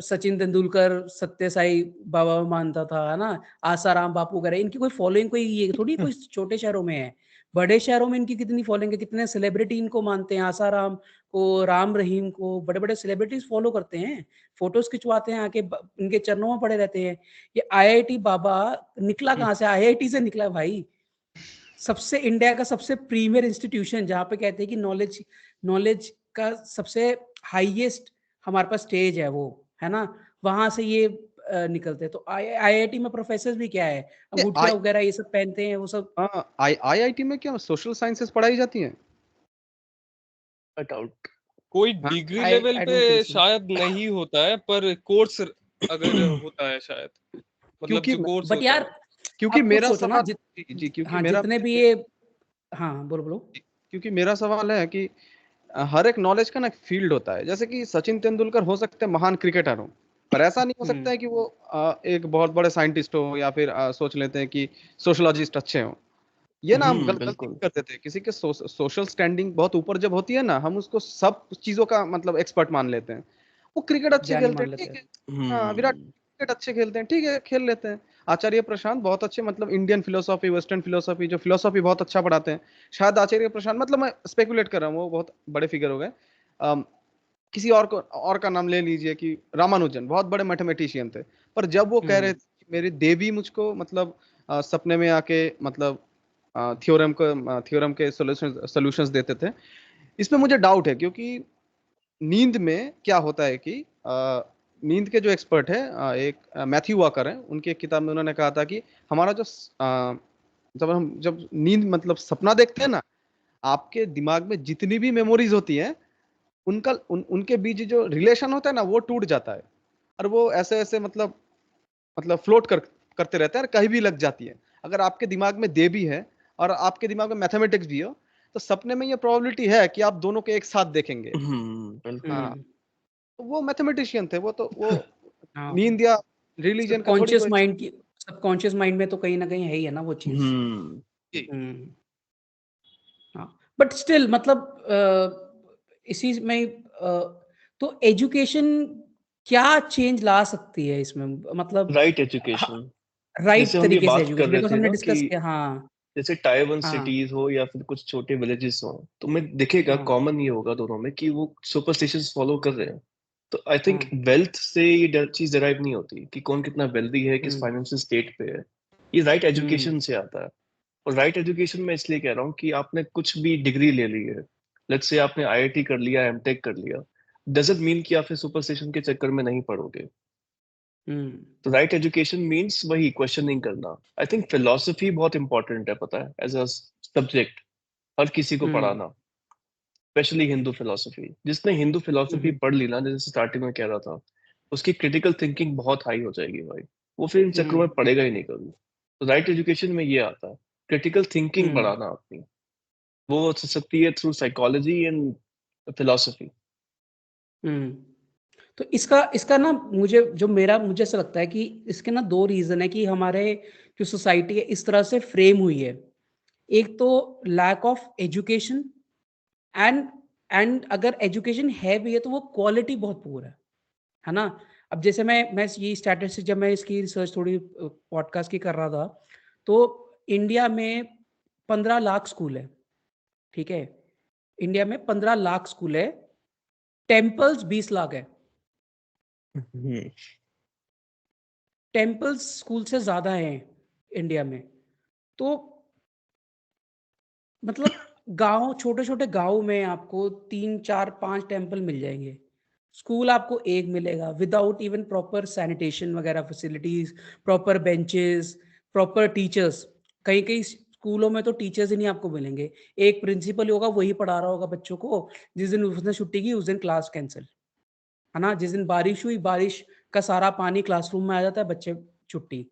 सचिन तेंदुलकर सत्य साई बाबा मानता था, है ना? आसाराम बापू वगैरह, इनकी कोई फॉलोइंग कोई ये थोड़ी कोई छोटे शहरों में है। बड़े शहरों में इनकी कितनी फॉलोइंग है, कितने सेलिब्रिटी इनको मानते हैं, आसाराम को, राम रहीम को, बड़े-बड़े सेलिब्रिटीज़ फॉलो करते हैं। फ़ोटोज़ खिंचवाते हैं आके, ब उनके चरणों में पड़े रहते हैं। ये आईआईटी बाबा निकला कहाँ से? आईआईटी से निकला है भाई। सबसे इंडिया का सबसे प्रीमियर इंस्टीट्यूशन जहाँ पे कहते हैं कि नॉलेज का सबसे हाईएस्ट हमारे पास स्टेज है वो, है ना, वहां से ये निकलते हैं। तो आईआईटी में प्रोफेसर भी क्या है, अंगूठियां वगैरह ये सब पहनते हैं वो सब। आईआईटी में क्या सोशल साइंसेस पढ़ाई जाती हैं? डाउट कोई हाँ, डिग्री I लेवल don't पे think so. शायद नहीं होता है, पर कोर्स अगर होता है शायद, मतलब क्योंकि जो कोर्स बट होता यार है। क्योंकि आप खुद मेरा सोचो ना, सवाल जी क्योंकि हाँ मेरा जितने भी ये, हाँ बोलो। क्योंकि मेरा सवाल है कि हर एक नॉलेज का ना एक फील्ड होता है। जैसे कि सचिन तेंदुलकर हो सकते हैं महान क्रिकेटर हो, पर ऐसा नहीं हो सकता है कि वो एक बहुत बड़े साइंटिस्ट हो, या फिर सोच लेते हैं कि सोशलॉजिस्ट अच्छे हो। ये ना हम गलती बिल्कुल करते थे। किसी के सोशल स्टैंडिंग बहुत ऊपर जब होती है ना, हम उसको सब चीजों का मतलब एक्सपर्ट मान लेते हैं। वो क्रिकेट अच्छे ज्ञानी खेलते मान हैं, लेते ठीक है। हम्म हाँ, विराट क्रिकेट अच्छे खेलते हैं, ठीक है, खेल लेते हैं। आचार्य प्रशांत बहुत अच्छे मतलब इंडियन फिलोसॉफी, वेस्टर्न फिलोसॉफी, जो फिलोसॉफी बहुत अच्छा पढ़ाते हैं। शायद आचार्य प्रशांत, मतलब मैं स्पेकुलेट कर रहा हूँ, वो बहुत बड़े फिगर हो गए। किसी और का नाम ले लीजिए कि रामानुजन बहुत बड़े मैथमेटिशियन थे, पर जब वो कह रहे थे कि मेरी देवी मुझको मतलब सपने में आके मतलब थ्योरम के सॉल्यूशंस देते थे। इसमें मुझे डाउट है, क्योंकि नींद में क्या होता है कि नींद के जो एक्सपर्ट है, एक मैथ्यू वॉकर है, उनकी एक किताब में उन्होंने कहा था कि हमारा जो जब नींद मतलब सपना देखते हैं ना, आपके दिमाग में जितनी भी मेमोरीज होती हैं, उनके बीच जो रिलेशन होता है ना, वो टूट जाता है। और वो ऐसे ऐसे मतलब फ्लोट करते रहते हैं और कहीं भी लग जाती है। अगर आपके दिमाग में देवी है और आपके दिमाग में मैथमेटिक्स भी हो, तो सपने में ये प्रोबेबिलिटी है कि आप दोनों को एक साथ देखेंगे। बिल्कुल हाँ, तो वो मैथमेटिशियन थे, वो हाँ, नींद या रिलीजन का थोड़ी कोई सबकॉन्शियस माइंड में तो कहीं ना कहीं है ही है ना वो चीज। हम्म हाँ, बट स्टिल मतलब इसी में तो एजुकेशन क्या चेंज ला सकती है इसमें, मतलब राइट एजुकेशन। राइट जैसे हम ये तरीके से बात कर एजुकेशन, रहे बिकॉज थे हमने ना डिस्कस कि किया। हाँ जैसे टायर 1 हाँ सिटीज हो या फिर कुछ छोटे विलेजेस हो, तो मैं दिखेगा हाँ कॉमन ये होगा दोनों में कि वो सुपरस्टिशंस फॉलो कर रहे हैं। तो आई थिंक हाँ वेल्थ से ये चीज डिराइव नहीं होती कि कौन कितना वेल्दी है, किस फाइनेंशियल स्टेट पे है। ये राइट एजुकेशन से आता है। और राइट एजुकेशन में इसलिए कह रहा हूँ कि आपने कुछ भी डिग्री ले ली है, लेट्स से आपने आईआईटी कर लिया, एमटेक कर लिया, डजंट मीन कि आप फिर सुपरस्टिशन के चक्कर में नहीं पढ़ोगे। तो राइट एजुकेशन मीन्स वही क्वेश्चनिंग करना। आई थिंक फिलोसफी बहुत इंपॉर्टेंट है, पता है, एज अ सब्जेक्ट हर किसी को पढ़ाना, स्पेशली हिंदू फिलोसफी। जिसने हिंदू फिलोसफी पढ़ ली ना, जैसे स्टार्टिंग में कह रहा था, उसकी क्रिटिकल थिंकिंग बहुत हाई हो जाएगी भाई। वो फिर इन चक्करों में पढ़ेगा ही नहीं कभी। तो राइट एजुकेशन में ये आता है, क्रिटिकल थिंकिंग बढ़ाना अपनी। वो हो सकती है थ्रू साइकोलॉजी एंड फिलोसफी। तो इसका इसका ना मुझे ऐसा लगता है कि इसके ना दो रीजन है कि हमारे जो सोसाइटी है इस तरह से फ्रेम हुई है। एक तो लैक ऑफ एजुकेशन, एंड अगर एजुकेशन है भी है तो वो क्वालिटी बहुत पुअर है ना। अब जैसे मैं ये स्टैटिस्टिक्स, जब मैं इसकी रिसर्च थोड़ी पॉडकास्ट की कर रहा था, तो इंडिया में 15 लाख स्कूल है, ठीक है, इंडिया में 15 लाख स्कूल है, टेम्पल्स 20 लाख है। टेम्पल्स स्कूल से ज्यादा हैं इंडिया में। तो मतलब गांव, छोटे छोटे गांव में आपको 3 4 5 टेम्पल मिल जाएंगे, स्कूल आपको एक मिलेगा विदाउट इवन प्रॉपर सैनिटेशन वगैरह facilities, proper benches, proper teachers. कई कई स्कूलों में तो टीचर्स ही नहीं आपको मिलेंगे, एक प्रिंसिपल होगा, वही पढ़ा रहा होगा बच्चों को, जिस दिन उसने छुट्टी की उस दिन क्लास कैंसिल, है ना। जिस दिन बारिश हुई, बारिश का सारा पानी क्लासरूम में आ जाता है, बच्चे छुट्टी,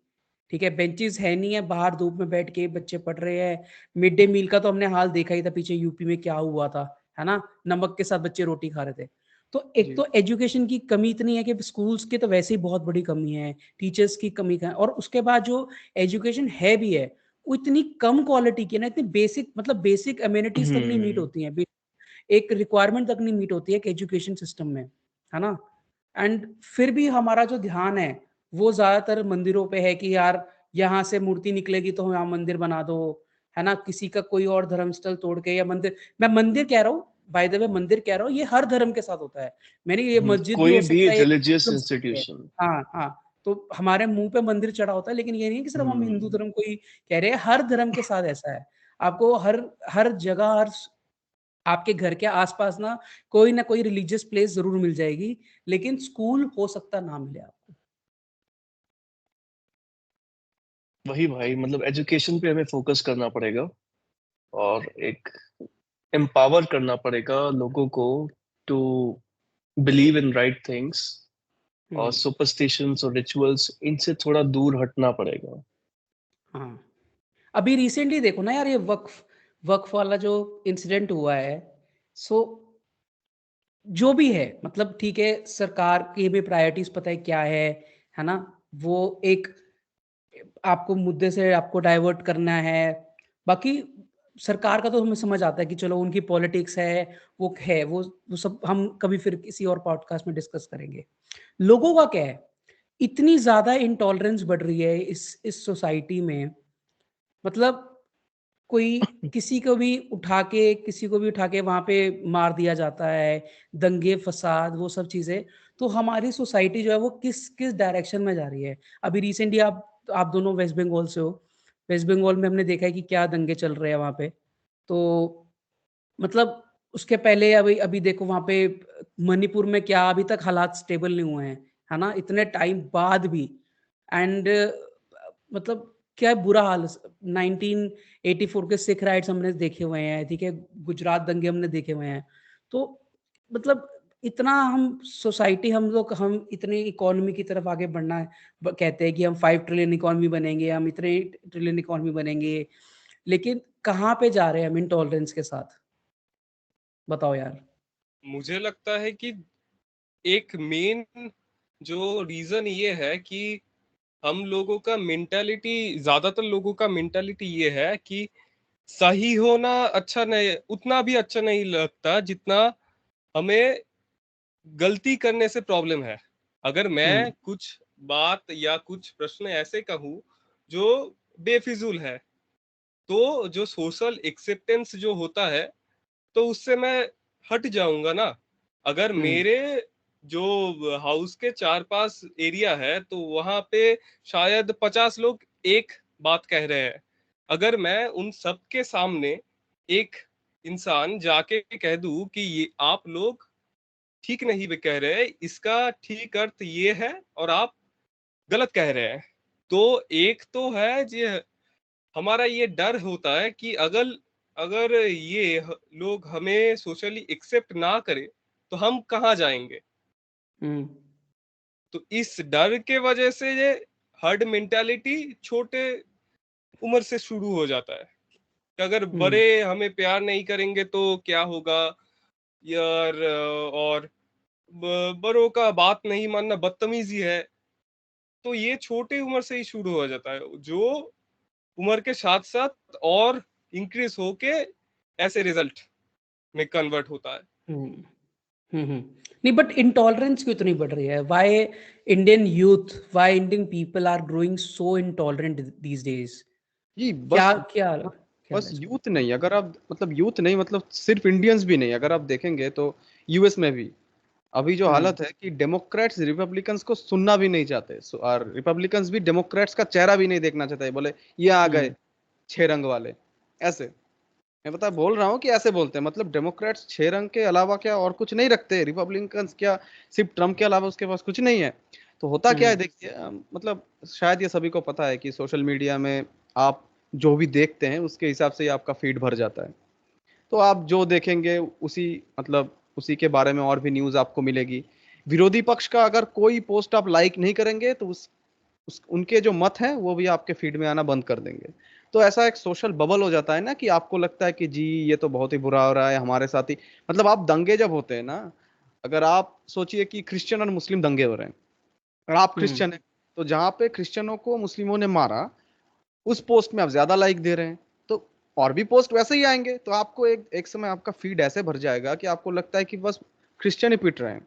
ठीक है। बेंचेस है नहीं है, बाहर धूप में बैठ के बच्चे पढ़ रहे हैं। मिड डे मील का तो हमने हाल देखा ही था पीछे यूपी में क्या हुआ था, है ना, नमक के साथ बच्चे रोटी खा रहे थे। तो एक तो एजुकेशन की कमी इतनी है कि स्कूल्स की तो वैसे ही बहुत बड़ी कमी है, टीचर्स की कमी का, और उसके बाद जो एजुकेशन है भी है वो इतनी कम क्वालिटी की ना, इतनी बेसिक, मतलब बेसिक अम्यूनिटीज तक नहीं मीट होती हैं, एक रिक्वायरमेंट तक नहीं मीट होती है कि एजुकेशन सिस्टम में, है ना। एंड फिर भी हमारा जो ध्यान है वो ज्यादातर मंदिरों पे है कि यार यहाँ से मूर्ति निकलेगी तो यहाँ मंदिर बना दो, है ना। किसी का कोई और धर्म स्थल तोड़ के, या मंदिर, मैं मंदिर कह रहा हूँ, बाय द वे मंदिर कह रहा हूँ, ये हर धर्म के साथ होता है। मैंने ये मस्जिद भी कोई हो भी सकता है, रिलीजियस इंस्टीट्यूशन। हाँ हाँ, तो हमारे मुंह पे मंदिर चढ़ा होता है, लेकिन ये नहीं कि सिर्फ हम हिंदू धर्म को ही कह रहे हैं, हर धर्म के साथ ऐसा है। आपको हर जगह आपके घर के आसपास ना कोई रिलीजियस प्लेस जरूर मिल जाएगी, लेकिन स्कूल हो सकता ना मिले आपको। वही भाई, मतलब एजुकेशन पे हमें फोकस करना पड़ेगा और एक एम्पावर करना पड़ेगा लोगों को to believe in right things, और सुपरस्टिशंस और रिचुअल्स इनसे थोड़ा दूर हटना पड़ेगा। हाँ, अभी रिसेंटली देखो ना यार, ये वक्फ वक्फ वाला जो इंसिडेंट हुआ है, सो जो भी है, मतलब ठीक है, सरकार की भी प्रायोरिटीज पता है क्या है ना? वो एक आपको मुद्दे से आपको डाइवर्ट करना है। बाकी सरकार का तो हमें समझ आता है कि चलो उनकी पॉलिटिक्स है, वो सब हम कभी फिर किसी और पॉडकास्ट में डिस्कस करेंगे। लोगों का क्या है, इतनी ज्यादा इंटॉलरेंस बढ़ रही है इस सोसाइटी में, मतलब कोई किसी को भी उठा के वहां पे मार दिया जाता है, दंगे फसाद वो सब चीजें। तो हमारी सोसाइटी जो है वो किस किस डायरेक्शन में जा रही है। अभी रिसेंटली आप दोनों वेस्ट बंगाल से हो, वेस्ट बंगाल में हमने देखा है कि क्या दंगे चल रहे हैं वहां पे। तो मतलब उसके पहले अभी अभी देखो वहां पे मणिपुर में क्या अभी तक हालात स्टेबल नहीं हुए हैं, है ना, इतने टाइम बाद भी। एंड मतलब क्या बुरा हाल। 1984 के सिख राइट्स हमने देखे हुए हैं, ठीक है, गुजरात दंगे हमने देखे हुए हैं। तो मतलब इतना हम इतने इकोनॉमी की तरफ आगे बढ़ना है, कहते हैं कि हम 5 ट्रिलियन इकोनॉमी बनेंगे, हम इतने ट्रिलियन इकोनॉमी बनेंगे, लेकिन कहाँ पे जा रहे हैं हम इंटॉलरेंस के साथ? बताओ यार। मुझे लगता है कि एक मेन जो रीजन ये है कि हम लोगों का मेंटालिटी, ज्यादातर लोगों का मेंटालिटी ये है कि सही होना अच्छा नहीं, उतना भी अच्छा नहीं लगता जितना हमें गलती करने से प्रॉब्लम है। अगर मैं कुछ बात या कुछ प्रश्न ऐसे कहूँ जो बेफिजूल है, तो जो सोशल एक्सेप्टेंस जो होता है, तो उससे मैं हट जाऊंगा ना। अगर मेरे जो हाउस के 4 पास एरिया है, तो वहां पे शायद 50 लोग एक बात कह रहे हैं। अगर मैं उन सब के सामने एक इंसान जाके कह दूं कि ये आप लोग ठीक नहीं भी कह रहे हैं, इसका ठीक अर्थ ये है और आप गलत कह रहे हैं, तो एक तो है जी, हमारा ये डर होता है कि अगर अगर लोग हमें सोशली एक्सेप्ट ना करें तो हम कहाँ जाएंगे। तो इस डर के वजह से ये हर्ड मेंटालिटी छोटे उम्र से शुरू हो जाता है कि अगर बड़े हमें प्यार नहीं करेंगे तो क्या होगा यार, और बड़ों का बात नहीं मानना बदतमीजी है। तो ये छोटे उम्र से ही शुरू हो जाता है, जो उम्र के साथ साथ और इंक्रीज होके ऐसे रिजल्ट में कन्वर्ट होता है। नहीं, बट इंटॉलरेंस क्यों इतनी बढ़ रही है? Why Indian people are growing so intolerant these days? जी क्या बस क्या क्या बस है इसमें? यूथ नहीं, अगर आप मतलब यूथ नहीं, मतलब सिर्फ इंडियंस भी नहीं, अगर आप देखेंगे तो यूएस में भी अभी जो हालत है कि डेमोक्रेट्स रिपब्लिकन्स को सुनना भी नहीं चाहते, और रिपब्लिकन्स भी डेमोक्रेट्स का चेहरा भी नहीं देखना चाहते, बोले ये आ गए 6 रंग वाले, ऐसे। मैं पता बोल रहा हूँ कि ऐसे बोलते हैं, मतलब डेमोक्रेट्स 6 रंग के अलावा क्या और कुछ नहीं रखते, रिपब्लिकन्स क्या सिर्फ ट्रम्प के अलावा उसके पास कुछ नहीं है। तो होता क्या है देखिए, मतलब शायद ये सभी को पता है कि सोशल मीडिया में आप जो भी देखते हैं उसके हिसाब से ही आपका फीड भर जाता है। तो आप जो देखेंगे उसी, मतलब उसी के बारे में और भी न्यूज आपको मिलेगी। विरोधी पक्ष का अगर कोई पोस्ट आप लाइक नहीं करेंगे तो उनके जो मत हैं वो भी आपके फीड में आना बंद कर देंगे। तो ऐसा एक सोशल बबल हो जाता है ना, कि आपको लगता है कि जी ये तो बहुत ही बुरा हो रहा है हमारे साथ ही। मतलब आप दंगे जब होते हैं ना, अगर आप सोचिए कि क्रिश्चियन और मुस्लिम दंगे हो रहे हैं, और आप क्रिश्चियन हैं, तो जहां पे क्रिश्चियनों को मुस्लिमों ने मारा उस पोस्ट में आप ज्यादा लाइक दे रहे हैं, तो और भी पोस्ट वैसे ही आएंगे, तो आपको एक एक समय आपका फीड ऐसे भर जाएगा कि आपको लगता है कि बस क्रिश्चियन ही पिट रहे हैं।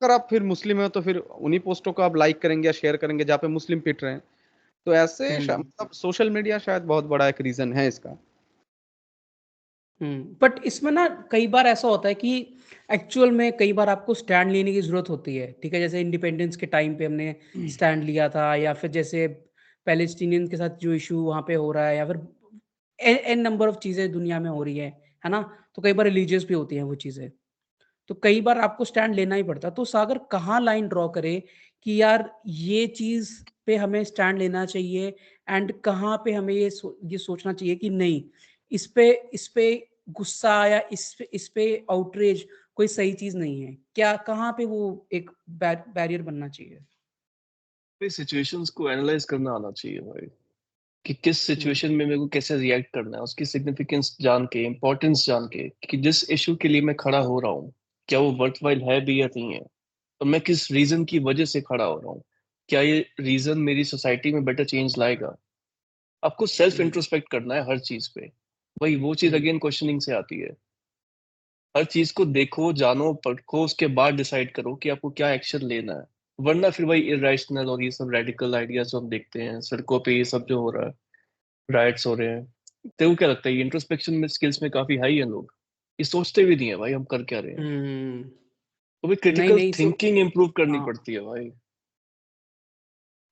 अगर आप फिर मुस्लिम हो तो फिर उन्हीं पोस्टों को आप लाइक करेंगे या शेयर करेंगे जहाँ पे मुस्लिम पिट रहे हैं। तो ऐसे मतलब सोशल मीडिया शायद बहुत बड़ा एक रीजन है इसका। बट इसमें ना कई बार ऐसा होता है कि एक्चुअल में कई बार आपको स्टैंड लेने की जरूरत होती है, ठीक है, जैसे इंडिपेंडेंस के टाइम पे हमने स्टैंड लिया था, या फिर जैसे पैलेस्टीनियन के साथ जो इशू वहाँ पे हो रहा है, या फिर एन नंबर ऑफ चीजें दुनिया में हो रही है ना? तो कई बार रिलीजियस भी होती हैं वो चीजें, तो कई बार आपको स्टैंड लेना ही पड़ता है। तो सागर कहाँ लाइन ड्रॉ करे कि यार ये चीज पे हमें स्टैंड लेना चाहिए, एंड कहाँ पे हमें ये सोचना चाहिए कि नहीं, इस पे गुस्सा या इस पे आउटरेज कोई सही चीज नहीं है। क्या कहाँ पे वो एक बैरियर बनना चाहिए? सिचुएशंस को एनालाइज करना आना चाहिए भाई, कि किस सिचुएशन में मेरे को कैसे रिएक्ट करना है, उसकी सिग्निफिकेंस जान के, इम्पोर्टेंस जान के, कि जिस इशू के लिए मैं खड़ा हो रहा हूँ क्या वो वर्थवाइल है भी या नहीं है, और मैं किस रीजन की वजह से खड़ा हो रहा हूँ, क्या ये रीजन मेरी सोसाइटी में बेटर चेंज लाएगा। आपको सेल्फ इंट्रोस्पेक्ट करना है हर चीज पे। वही वो चीज अगेन क्वेश्चनिंग से आती है। हर चीज को देखो, जानो, परखो, उसके बाद डिसाइड करो कि आपको क्या एक्शन लेना है। वरना फिर वही इरेशनल और ये सब रेडिकल आइडियाज जो हम देखते हैं सड़कों पे, ये सब जो हो रहा है, राइट्स हो रहे हैं, तेरे को क्या लगता है ये इंट्रोस्पेक्शन में स्किल्स में काफी हाई है लोग? ये सोचते भी नहीं है भाई हम कर क्या रहे हैं। तो भाई नहीं क्रिटिकल नहीं थिंकिंग इंप्रूव करनी हाँ, पड़ती है भाई।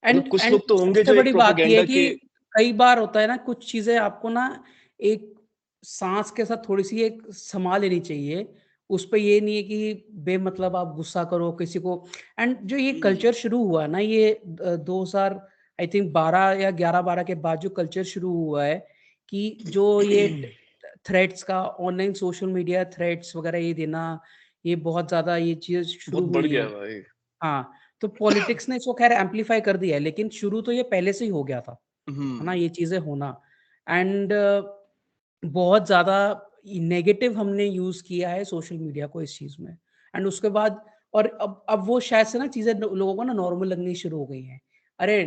मतलब एंड कुछ एंड लोग तो होंगे सबसे जो एक बड़ी बात ये है प्रोपेगेंडा कि के। कई बार होता है ना, कुछ चीजें आपको ना एक सांस के साथ थोड़ी सी एक संभाल लेनी चाहिए। उस पे ये नहीं है कि बेमतलब आप गुस्सा करो किसी को। एंड जो ये कल्चर शुरू हुआ ना, ये 2000 आई थिंक 12 या 11-12 के बाद जो कल्चर शुरू हुआ है, कि जो ये थ्रेड्स का, ऑनलाइन सोशल मीडिया थ्रेड्स वगैरह ये देना, ये बहुत ज्यादा ये चीज बहुत शुरू बढ़ हुई गया है। है भाई। हाँ, तो पॉलिटिक्स ने इसको खैर एम्पलीफाई कर दिया है, लेकिन शुरू तो ये पहले से ही हो गया था, है ना, ये चीजें होना। एंड बहुत ज्यादा नेगेटिव हमने यूज किया है सोशल मीडिया को इस चीज में। एंड उसके बाद, और अब वो शायद से ना चीजें लोगों को ना नॉर्मल लगनी शुरू हो गई हैं। अरे,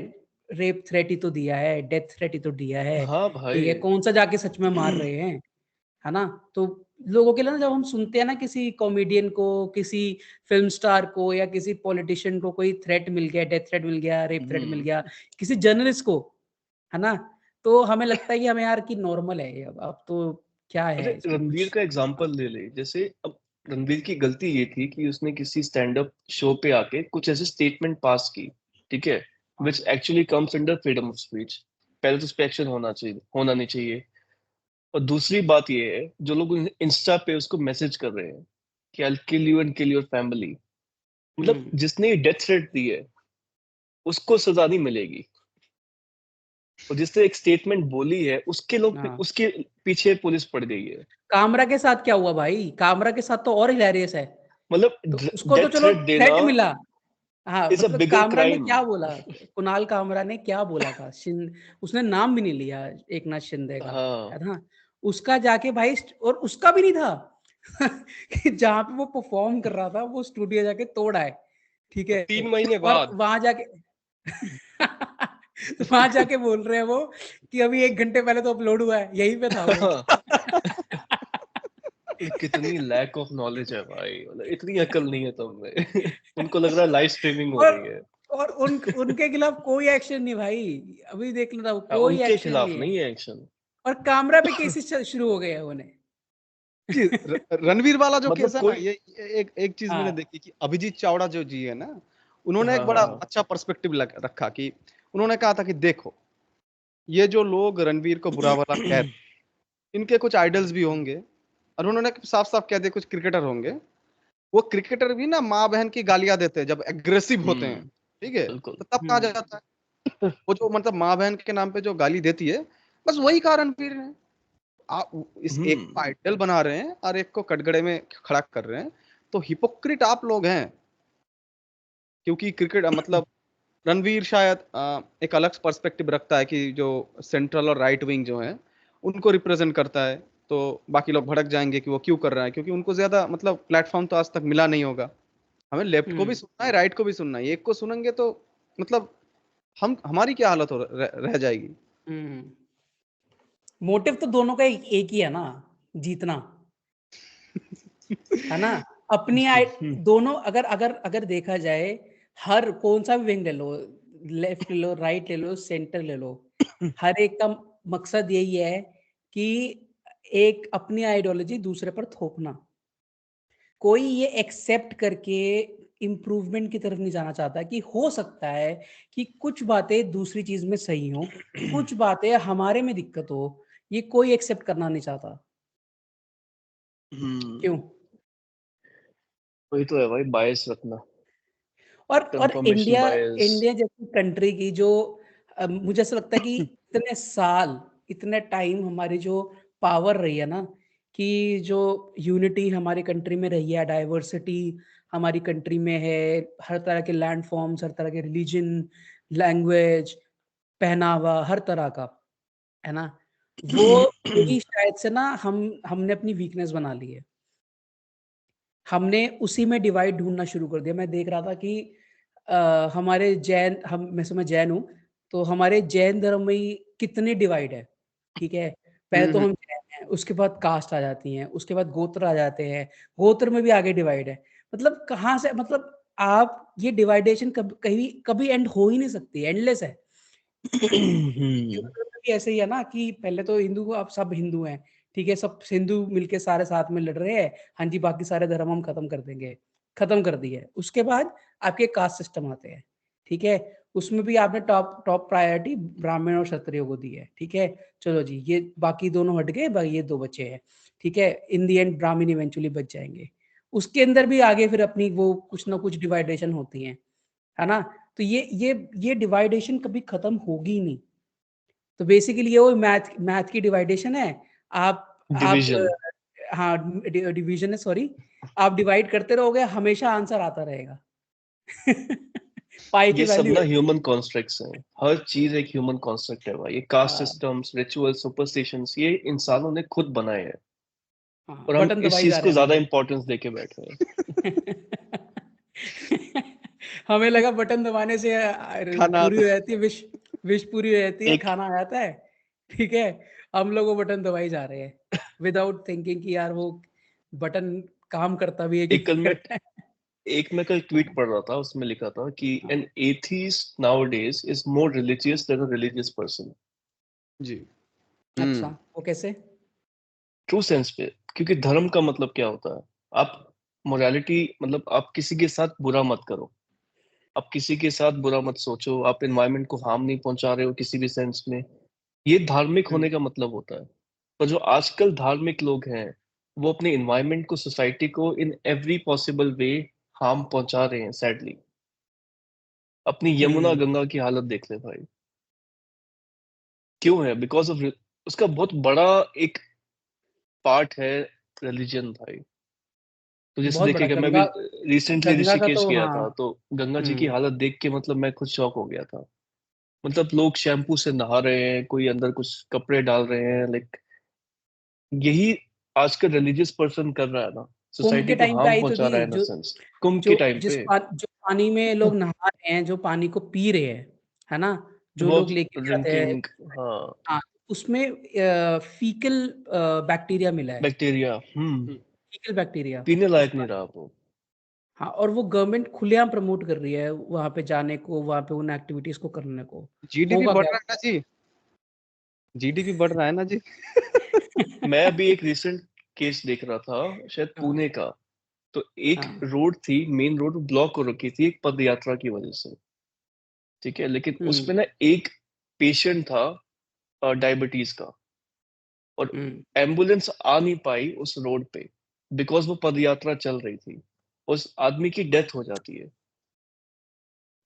रेप थ्रेट ही तो दिया है, डेथ थ्रेट ही तो दिया है, हाँ ठीक है, भाई। कौन सा जाके सच में मार रहे हैं, है ना? तो लोगों के लिए ना, जब हम सुनते हैं ना किसी कॉमेडियन को, किसी फिल्म स्टार को, या किसी पॉलिटिशियन को कोई थ्रेट मिल गया, डेथ थ्रेट मिल गया, रेप थ्रेट मिल गया, किसी जर्नलिस्ट को, है ना, तो हमें लगता है कि हमें यार कि नॉर्मल है ये, अब तो क्या अरे है इसमें रणवीर कुछ। का हाँ, एग्जांपल ले ले, जैसे अब रणवीर की गलती ये थी कि उसने किसी स्टैंड अप शो पे आके कुछ ऐसे स्टेटमेंट पास की, ठीक है, हाँ, which actually comes under freedom of speech. पहले तो उस पर एक्शन होना चाहिए, होना नहीं चाहिए। और दूसरी बात ये है, जो लोग इंस्टा पे उसको मैसेज कर रहे हैं कि I kill you and kill your family, मतलब जिसने डेथ थ्रेट दी है उसको सजा नहीं मिलेगी, और जिसने एक स्टेटमेंट बोली है उसके लोग हाँ। उसके पीछे पुलिस पड़ गई है। कामरा के साथ क्या हुआ भाई? कामरा के साथ तो और हिलेरियस है। मतलब तो उसको तो डेथ चलो थ्रेट देना थ्रेट मिला। हाँ, इज अ मतलब बिगर कामरा ने क्राइम। क्या बोला? कुणाल कामरा ने क्या बोला था? उसने नाम भी नहीं लिया एकनाथ शिंदे का, हाँ। है ना? उसका जाके भाई, और उसका भी नहीं था कि जहाँ पे वो परफॉर्म कर रहा था वो स्टूडियो जाके तोड़ आए, ठीक है? 3 महीने और बाद। वहां जाके वहां जाके बोल रहे हैं वो कि अभी 1 घंटे पहले तो अपलोड हुआ है, यहीं पे था वो। कितनी लैक ऑफ नॉलेज है भाई, मतलब इतनी अकल नहीं है तुम में। उनको लग रहा है लाइव स्ट्रीमिंग हो और रही है। उनके खिलाफ कोई एक्शन नहीं भाई, अभी देख लेना, कोई उनके एक्शन खिलाफ नहीं है। नहीं है एक्शन। और कामरा पे केसेस शुरू हो गए हैं उन्हें। कि रणवीर वाला जो मतलब केस है ना, कोई। ये एक एक चीज मैंने हाँ, देखी कि अभिजीत चावड़ा जो जी है ना, उन्होंने हाँ एक हाँ बड़ा हाँ। अच्छा पर्सपेक्टिव रखा कि उन्होंने कहा था कि देखो, ये जो लोग रणवीर को बुरा भला कह रहे हैं, इनके कुछ आइडल्स भी होंगे, और उन्होंने साफ साफ कह दिया कुछ क्रिकेटर होंगे, वो क्रिकेटर भी ना माँ बहन की गालियां देते हैं जब एग्रेसिव होते हैं, ठीक है, बिल्कुल। तो तब कहा जाता है वो जो मतलब माँ बहन के नाम पे जो गाली देती है, बस वही कहा रणवीर ने। आप इस एक को आइडल बना रहे हैं और एक को कटघरे में खड़ा कर रहे हैं, तो हिपोक्रिट आप लोग हैं। क्योंकि क्रिकेट मतलब रणवीर शायद एक अलग पर्सपेक्टिव रखता है कि जो सेंट्रल और राइट विंग जो है उनको रिप्रेजेंट करता है, तो बाकी लोग भड़क जाएंगे कि वो क्यों कर रहा है, क्योंकि उनको ज्यादा मतलब प्लेटफॉर्म तो आज तक मिला नहीं होगा। हमें लेफ्ट को भी सुनना है, राइट को भी सुनना है, एक को सुनेंगे तो मतलब हम हमारी क्या हालत रह जाएगी। मोटिव तो दोनों का एक ही है ना, जीतना, है ना? अपनी दोनों, अगर अगर अगर देखा जाए, हर कौन सा भी विंग ले लो, लेफ्ट ले लो, राइट ले लो, सेंटर ले लो, हर एक का मकसद यही है कि एक अपनी आइडियोलॉजी दूसरे पर थोपना। कोई ये एक्सेप्ट करके इम्प्रूवमेंट की तरफ नहीं जाना चाहता कि हो सकता है कि कुछ बातें दूसरी चीज में सही हो, कुछ बातें हमारे में दिक्कत हो, ये कोई एक्सेप्ट करना नहीं चाहता। क्यों? वही तो है भाई, बायस रखना, और कंफर्मेशन इंडिया बायस। इंडिया जैसी कंट्री की जो मुझे ऐसा लगता है कि इतने साल, इतने टाइम हमारी जो पावर रही है ना, कि जो यूनिटी हमारी कंट्री में रही है, डाइवर्सिटी हमारी कंट्री में है, हर तरह के लैंड फॉर्म्स, हर तरह के रिलीजन, लैंग्वेज, पहनावा, हर तरह का, है ना? वो वही शायद से ना हमने अपनी वीकनेस बना ली है। हमने उसी में डिवाइड ढूँढना शुरू कर दिया। मैं देख रहा था कि हमारे मैं जैन हूँ, तो हमारे जैन धर्म में ही कितने डिवाइड है, ठीक है? पहले तो हम जैन हैं, उसके बाद कास्ट आ जाती हैं, उसके बाद गोत्र आ जाते हैं, गोत्र में भी आगे डिवाइड है। मतलब कहाँ से, मतलब आप ये डिवाइडेशन कभी एंड हो ही नहीं सकती, एंडलेस है। हिंदू धर्म में भी ऐसे ही है ना कि पहले तो हिंदू, आप सब हिंदू हैं, ठीक है, सब हिंदू मिलके सारे साथ में लड़ रहे हैं, हाँ जी, बाकी सारे धर्म हम खत्म कर देंगे, खत्म कर दिए। उसके बाद आपके कास्ट सिस्टम आते हैं, ठीक है, उसमें भी आपने टॉप टॉप प्रायोरिटी ब्राह्मण और क्षत्रियो को दी है, ठीक है, चलो जी, ये बाकी दोनों हट गए, ये दो बचे हैं, ठीक है, इन दी एंड ब्राह्मण इवेंचुअली बच जाएंगे। उसके अंदर भी आगे फिर अपनी वो कुछ ना कुछ डिवाइडेशन होती है ना? तो ये डिवाइडेशन कभी खत्म होगी नहीं। तो बेसिकली ये वो मैथ की डिवाइडेशन है। आप डिवीजन। हाँ, डिवीजन है, सॉरी। आप डिवाइड करते रहोगे, हमेशा आंसर आता रहेगा। पाई की ये सब वैल्यू ना है। ह्यूमन कॉन्स्ट्रक्ट्स हैं, हर चीज एक ह्यूमन कॉन्स्ट्रक्ट है भाई। ये कास्ट हाँ, सिस्टम्स, रिचुअल, सुपरस्टिशंस, ये इंसानों ने खुद बनाए हैं, हाँ, और हम बटन इस दबाई चीज जा को रहे हैं ज्यादा हमेशा। इंपॉर्टेंस देके बैठे हैं। हमें लगा बटन दबाने से खाना पूरी आता हो जाती है विश पूरी हो जाती है, एक खाना आ जाता है, ठीक है। हम लोग वो बटन दबाई जा रहे हैं विदाउट थिंकिंग कि यार वो बटन काम करता भी है कि एक कल नहीं मैं करता है। एक मैं कल ट्वीट पढ़ रहा था, उसमें लिखा था कि an atheist nowadays is more religious than a religious person. जी। अच्छा, वो कैसे? ट्रू सेंस पे, क्योंकि धर्म का मतलब क्या होता है? आप मोरालिटी, मतलब आप किसी के साथ बुरा मत करो, आप किसी के साथ बुरा मत सोचो, आप एनवायरनमेंट को हार्म नहीं पहुंचा रहे हो किसी भी सेंस में। ये धार्मिक होने का मतलब होता है। पर जो आजकल धार्मिक लोग हैं, वो अपने एनवायरनमेंट को, सोसाइटी को in every possible way harm पहुंचा रहे हैं सैडली। अपनी यमुना हम्म, गंगा की हालत देख ले भाई, क्यों है? बिकॉज ऑफ, उसका बहुत बड़ा एक पार्ट है रिलीजन भाई। तो जैसे बहुत बड़ा देखिएगा, मैं भी गंगा। रिसेंटली गंगा का ऋषिकेश तो गया हाँ। था, तो गंगा जी की हम्म, हालत देख के मतलब मैं खुद शॉक हो गया था। मतलब लोग शैम्पू से नहा रहे हैं, कोई अंदर कुछ कपड़े डाल रहे हैं, लाइक यही आजकल रिलीजियस पर्सन कर रहा है ना, कुंभ सोसाइटी के को टाइम पे हार्म आई तो पहुंचा थी, रहा है इन जो सेंस, कुंभ के जो टाइम जिस पे। जो पानी में लोग नहा रहे हैं, जो पानी को पी रहे हैं, है ना, जो वो लोग लेके जाते हैं, ड्रिंकिंग, हाँ, हाँ, उसमें फीकल बैक्टीरिया मिला है, बैक्टीरिया, फीकल बैक्टीरिया पीने उस लायक नहीं पानी। रहा वो। हाँ, और वो गवर्नमेंट खुलेआम प्रमोट कर रही है वहां पे जाने को, वहां पे उन एक्टिविटीज को करने को। जीडीपी होगा बढ़ क्या? रहा है ना जी, जीडीपी बढ़ रहा है ना जी। मैं अभी एक रिसेंट केस देख रहा था, शायद हाँ, पुणे का। तो एक हाँ, रोड थी, मेन रोड ब्लॉक हो रखी थी एक पद यात्रा की वजह से, ठीक है, लेकिन हम्म, उसमें ना एक पेशेंट था डायबिटीज का, और हम्म, एम्बुलेंस आ नहीं पाई उस रोड पे, बिकॉज वो पदयात्रा चल रही थी। उस आदमी की डेथ हो जाती है।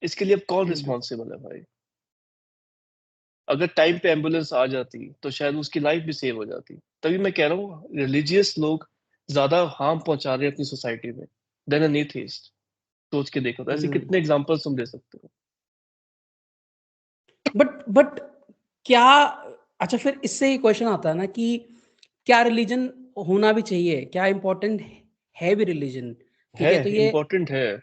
इसके लिए अब कौन हम्म। रिस्पॉन्सिबल है भाई? अगर टाइम पे एम्बुलेंस आ जाती तो शायद उसकी लाइफ भी सेव हो जाती। तभी मैं कह रहा हूँ, रिलीजियस लोग ज्यादा हार्म पहुंचा रहे हैं अपनी सोसाइटी में देन एन एथिस्ट। सोच के देखो, तो ऐसे हम्म। कितने एग्जांपल्स तुम दे सकते हो। बट क्या, अच्छा, फिर इससे ही क्वेश्चन आता है ना कि क्या रिलीजन होना भी चाहिए? क्या इम्पोर्टेंट है भी रिलीजन? ठीक है, है, तो ये, इम्पोर्टेंट है,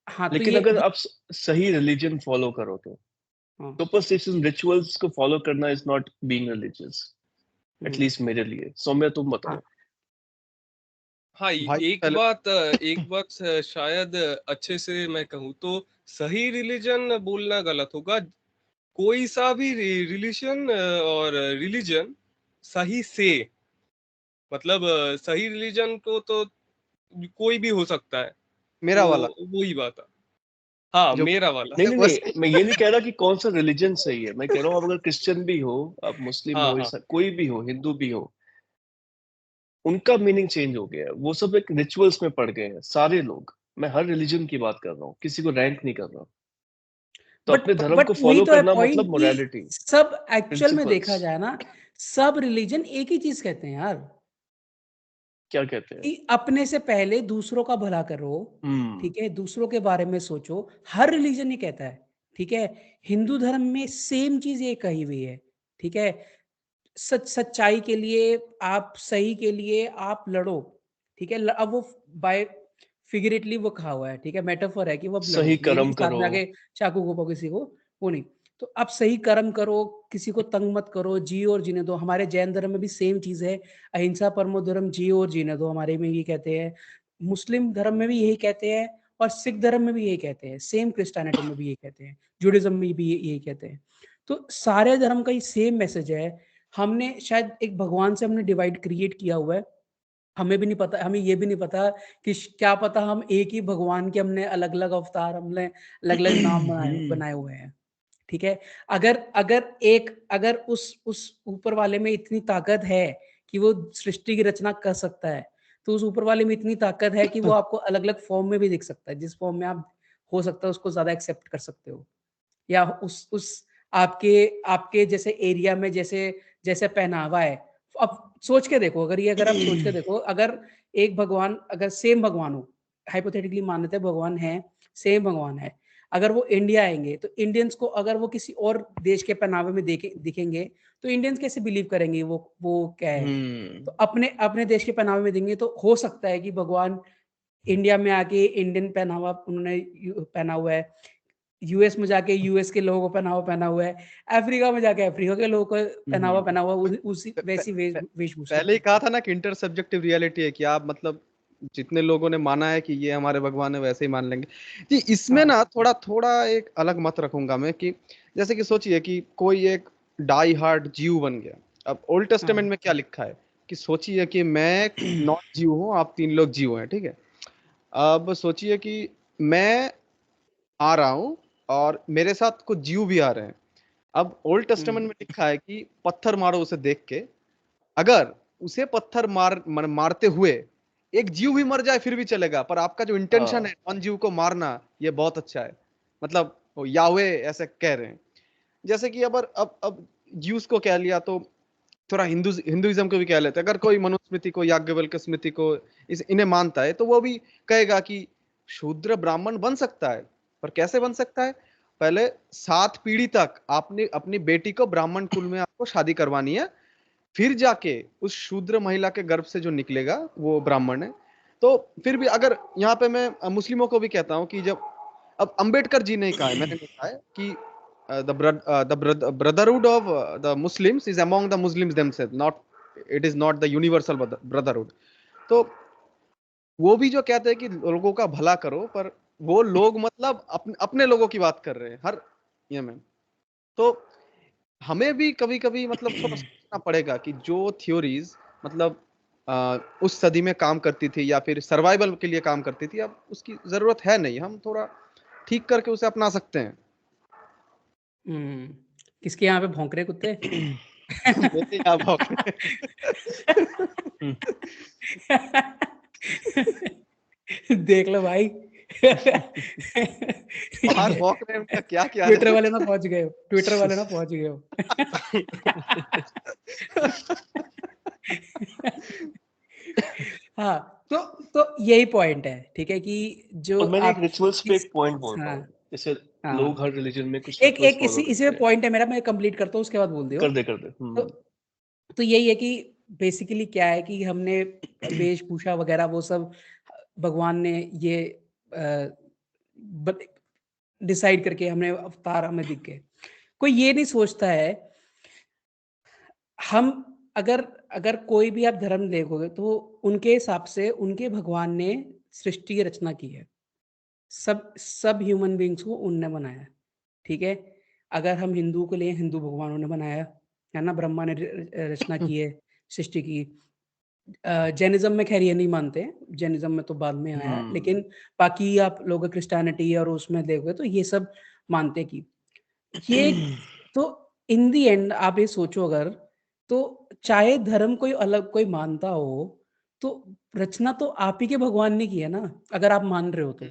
हाँ, तो लेकिन अगर आप सही रिलीजन फॉलो करो तो। हाँ, सुपरस्टिशन रिचुअल्स को फॉलो करना is not being religious, hmm, at least मेरे लिए। सौम्या, तुम हाँ, बताओ। हाँ, भाई पहले एक बात शायद अच्छे से मैं कहूँ तो सही रिलीजन बोलना गलत होगा। कोई सा भी रिलीजन और रिलीजन सही से, मतलब सही रिलीजन को तो कोई भी हो सकता है, मेरा वाला। तो वही बात है। हाँ जो मेरा वाला। नहीं नहीं बस नहीं, मैं ये नहीं कह रहा कि कौन सा रिलीजन सही है, मैं कह रहा हूँ अगर क्रिश्चियन भी हो, आप मुस्लिम हाँ हो, हाँ कोई भी हो, हिंदू भी हो, उनका मीनिंग चेंज हो गया है। वो सब एक रिचुअल्स में पड़ गए हैं सारे लोग। मैं हर रिलीजन की बात कर रहा हूँ, किसी को रैंक नहीं कर रहा। तो अपने धर्म को वही फॉलो तो है करना पॉइंट मतलब कि मोरालिटी, सब एक्चुअल में देखा प्रिंसिपल्स। जाए ना, सब रिलीजन एक ही चीज कहते हैं यार, क्या कहते हैं? कि अपने से पहले दूसरों का भला करो, ठीक है, दूसरों के बारे में सोचो। हर रिलीजन ही कहता है, ठीक है। हिंदू धर्म में सेम चीज ये कही हुई है, ठीक है। सच्चाई के लिए, आप सही के लिए आप लड़ो, ठीक है। अब वो बाय फिगरेटली वो कहा हुआ है, ठीक है, मेटाफर है कि वो अब सही लड़ो, ये नहीं कर्म कि साथ करो। में आके चाकू घोपो किसी को, वो नहीं। तो आप सही कर्म करो, किसी को तंग मत करो, जियो और जीने दो। हमारे जैन धर्म में भी सेम चीज है, अहिंसा परमो धर्म, जियो और जीने दो, हमारे में ये कहते हैं। मुस्लिम धर्म में भी यही कहते हैं, और सिख धर्म में भी यही कहते हैं, सेम क्रिश्चियनिटी में भी यही कहते हैं, जुडिज्म में भी यही कहते हैं। तो सारे धर्म का ही सेम मैसेज है। हमने शायद एक भगवान से हमने डिवाइड क्रिएट किया हुआ है, हमें भी नहीं पता, हमें ये भी नहीं पता कि क्या पता हम एक ही भगवान के हमने अलग अलग अवतार, हमने अलग अलग नाम बनाए हुए हैं, ठीक है। अगर अगर उस ऊपर वाले में इतनी ताकत है कि वो सृष्टि की रचना कर सकता है, तो उस ऊपर वाले में इतनी ताकत है कि वो आपको अलग अलग फॉर्म में भी दिख सकता है, जिस फॉर्म में आप हो सकता है उसको ज्यादा एक्सेप्ट कर सकते हो, या उस आपके आपके जैसे एरिया में जैसे जैसे पहनावा है। अब सोच के देखो, अगर आप सोच के देखो, अगर एक भगवान, अगर सेम भगवान हो, हाइपोथेटिकली मान लेते हैं भगवान है, सेम भगवान है, अगर वो इंडिया आएंगे तो इंडियंस को, अगर वो किसी और देश के पहनावे में दिखेंगे तो इंडियंस कैसे बिलीव करेंगे वो क्या है। तो अपने अपने देश के पहनावे में देंगे, तो हो सकता है कि भगवान इंडिया में आके इंडियन पहनावा उन्होंने पहना हुआ है, यूएस में जाके यूएस के लोगों को पहनावा पहना हुआ है, अफ्रीका में जाके अफ्रीका के लोगों को पहनावा पहना हुआ है, उसी वैसी वेशभूषा। पहले ही कहा था ना कि इंटर सब्जेक्टिव रियलिटी है, कि आप मतलब जितने लोगों ने माना है कि ये हमारे भगवान है, वैसे ही मान लेंगे जी। इसमें हाँ ना थोड़ा थोड़ा एक अलग मत रखूंगा मैं, कि जैसे कि सोचिए कि कोई एक डाई हार्ड जीव बन गया। अब ओल्ड टेस्टामेंट हाँ में क्या लिखा है, कि सोचिए कि मैं नॉन जीव हूँ, आप 3 लोग जीव हैं, ठीक है। अब सोचिए कि मैं आ रहा हूँ और मेरे साथ कुछ जीव भी आ रहे हैं। अब ओल्ड टेस्टामेंट में लिखा है कि पत्थर मारो उसे देख के। अगर उसे पत्थर मारते हुए एक जीव भी मर जाए फिर भी चलेगा, पर आपका जो इंटेंशन है वन जीव को मारना, ये बहुत अच्छा है। मतलब याहवे ऐसे कह रहे हैं। जैसे कि अब ज्यूस को कह लिया, तो थोड़ा हिंदुइज्म को भी कह लेते हैं। अगर कोई मनुस्मृति को, याज्ञवल्क्य स्मृति को, इन्हें मानता है, तो वो भी कहेगा कि शूद्र ब्राह्मण बन सकता है, पर कैसे बन सकता है? पहले 7 पीढ़ी तक आपने अपनी बेटी को ब्राह्मण कुल में आपको शादी करवानी है, फिर जाके उस शूद्र महिला के गर्भ से जो निकलेगा वो ब्राह्मण है। तो फिर भी अगर यहाँ पे मैं मुस्लिमों को भी कहता हूँ कि जब, अब अंबेडकर जी ने कहा है, मैंने नहीं कहा है, कि the brotherhood of the Muslims is among the Muslims themselves, not, it is not the universal brotherhood. तो वो भी जो कहते हैं कि लोगों का भला करो, पर वो लोग मतलब अपने लोगों की बात कर रहे हैं हर ये में। तो हमें भी कभी कभी मतलब थोड़ा सोचना पड़ेगा कि जो थ्योरीज मतलब उस सदी में काम करती थी या फिर सर्वाइवल के लिए काम करती थी, अब उसकी जरूरत है नहीं, हम थोड़ा ठीक करके उसे अपना सकते हैं। किसके यहाँ पे भौंक रहे कुत्ते? मेरे यहाँ भौंक देख लो भाई। बाहर भौंक रहे हैं, उनका क्या क्या ट्विटर है। वाले ना पहुंच गए हो, ट्विटर वाले ना पहुंच गए हो। हाँ, तो यही पॉइंट है, ठीक है, कि जो और मैंने एक आप रिचुअल्स पे एक पॉइंट बोल रहा हाँ हूँ, जैसे हाँ, लोग हर रिलीजन में कुछ एक रिचुअल्स एक फॉलो इसी करते में हैं। पॉइंट है मेरा, मैं कंप्लीट करता हूँ, उसके बाद बोल दियो। कर दे। तो तो यही है कि बेसिकली क्या है कि हमने वेशभूषा वगैरह वो सब भगवान ने ये डिसाइड करके हमने अवतार हमें दिख गए। कोई ये नहीं सोचता है, हम अगर अगर कोई भी आप धर्म देखोगे तो उनके हिसाब से उनके भगवान ने सृष्टि की रचना की है, सब सब ह्यूमन बींग्स को उनने बनाया है, ठीक है। अगर हम हिंदू को लिए, हिंदू भगवानों ने बनाया है ना, ब्रह्मा ने रचना की है सृष्टि की। जैनिज्म में खैर ये नहीं मानते हैं, जैनिज्म में तो बाद में आया है, लेकिन बाकी आप लोग क्रिश्चियनिटी और उसमें देखोगे तो ये सब मानते हैं कि ये तो इन दी एंड आप ये सोचो अगर, तो चाहे धर्म कोई अलग कोई मानता हो, तो रचना तो आप ही के भगवान ने की है ना, अगर आप मान रहे हो तो।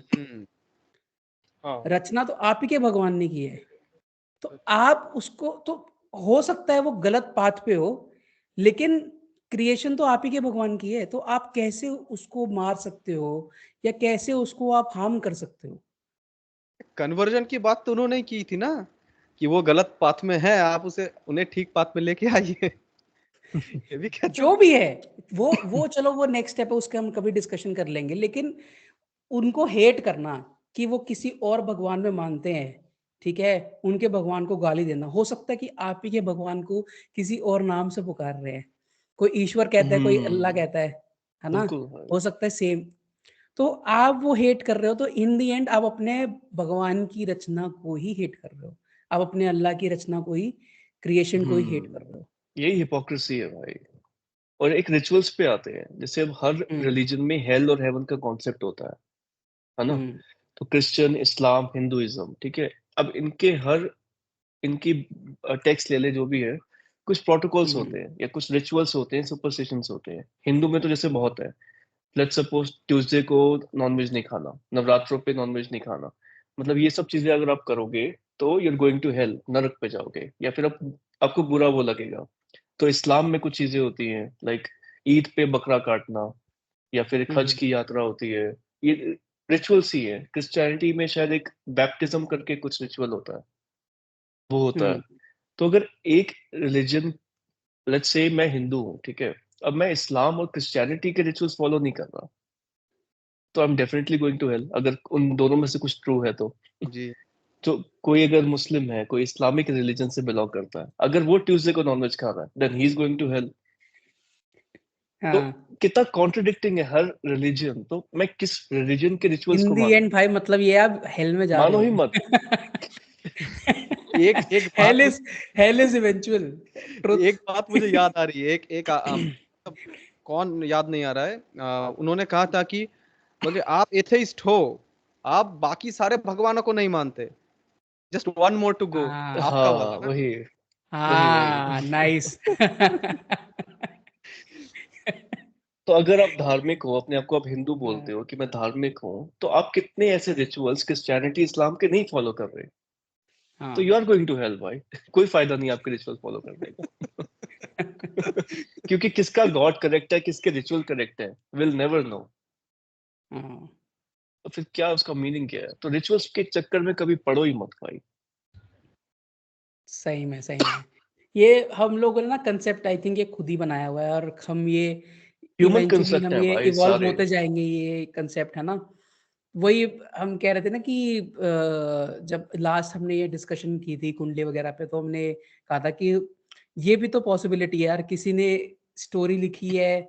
हाँ रचना तो आप ही के भगवान ने की है, तो आप उसको तो हो सकता है वो गलत पाथ पे हो, लेकिन क्रिएशन तो आप ही के भगवान की है, तो आप कैसे उसको मार सकते हो या कैसे उसको आप हार्म कर सकते हो? कन्वर्जन की बात तो उन्होंने की थी ना, कि वो गलत पाथ में है, आप उसे उन्हें ठीक पाथ में लेके आइए। ये भी कहता जो भी है वो चलो वो नेक्स्ट स्टेप है, उसके हम कभी डिस्कशन कर लेंगे, लेकिन उनको हेट करना कि वो किसी और भगवान में मानते हैं, ठीक है, उनके भगवान को गाली देना, हो सकता है कि आप ही के भगवान को किसी और नाम से पुकार रहे हैं, कोई ईश्वर कहता है, कोई अल्लाह कहता है ना, बिल्कुल भाई। हो सकता है सेम। तो आप वो हेट कर रहे हो, तो इन दी एंड आप अपने भगवान की रचना को ही हेट कर रहे हो, आप अपने अल्लाह की रचना को ही, क्रिएशन को ही हेट कर रहे हो। यही हिपोक्रेसी है भाई। और एक रिचुअल्स पे आते हैं, जैसे अब हर हम्म, रिलीजन में हेल और हेवन का कॉन्सेप्ट होता है ना। हम्म, तो क्रिश्चियन, इस्लाम, हिंदुइज्म, ठीक है, अब इनकी टेक्स्ट ले ले जो भी है, कुछ प्रोटोकॉल्स हम्म, होते हैं या कुछ रिचुअल्स होते हैं, सुपरस्टिशंस होते हैं। हिंदू में तो जैसे बहुत है, लेट्स सपोज ट्यूसडे को नॉनवेज नहीं खाना, नवरात्रों पे नॉनवेज नहीं खाना, मतलब ये सब चीजें अगर आप करोगे तो you are going to hell, नरक पे जाओगे, या फिर आपको बुरा वो लगेगा। तो इस्लाम में कुछ चीजें होती हैं, लाइक ईद पे बकरा काटना, या फिर एक हज की यात्रा होती है, ये रिचुअल्स ही है। क्रिश्चियनिटी में शायद एक बैप्टिज्म करके कुछ रिचुअल होता है, वो होता है। हम्म, तो अगर एक रिलीजन, लेट्स से मैं हिंदू हूँ, ठीक है, अब मैं इस्लाम और क्रिश्चियनिटी के रिचुअल्स फॉलो नहीं कर रहा, तो I am definitely going to hell, अगर उन दोनों में से कुछ ट्रू है तो। जी। तो कोई अगर मुस्लिम है, कोई इस्लामिक रिलीजन से बिलोंग करता है, अगर वो ट्यूसडे को नॉनवेज खा रहा है, then he is going to hell. तो हाँ, कितना कॉन्ट्रडिक्टिंग है हर रिलीजन, तो मैं किस रिलीजन के रिचुअल्स इन को दी मानूं? एंड भाई मतलब ये आप हेल में जा रहे मानो ही हो। मत। एक हेल बात is hell is eventual truth. एक बात मुझे याद आ रही है, एक एक मतलब कौन याद नहीं आ रहा है, उन्होंने कहा था कि बोले आप एथेइस्ट हो, आप बाकी सारे भगवानों को नहीं मानते, just one more to go, हाँ, आपका हाँ वाला ना। वही वही। हाँ, नाइस। तो अगर आप धार्मिक हो, अपने आप को आप हिंदू बोलते हो कि मैं धार्मिक हूँ, तो आप कितने ऐसे रिचुअल्स क्रिश्चियनिटी, इस्लाम के नहीं फॉलो कर रहे, तो हाँ। You are going to hell भाई। कोई फायदा नहीं आपके रिचुअल फॉलो करने का। क्योंकि किसका गॉड करेक्ट है, किसके रिचुअल करेक्ट है, विल नेवर नो। हाँ, तो फिर क्या उसका मीनिंग क्या है? तो रिचुअल्स के चक्कर में कभी पड़ो ही मत भाई। सही में, सही में। ये हम लोगों ने ना कंसेप्ट आई थिंक ये खुद ही बनाया हुआ है, और हम ये ह्यूमन इवेंचुअली कंस्ट्रक्ट हम है ये भाई इवॉल्व सारे। होते जाएंगे, ये कंसेप्ट है ना। वही हम कह रहे थे ना कि जब लास्ट हमने ये डिस्कशन की थी कुंडली वगैरह पे, तो हमने कहा था कि ये भी तो पॉसिबिलिटी है यार, किसी ने स्टोरी लिखी है,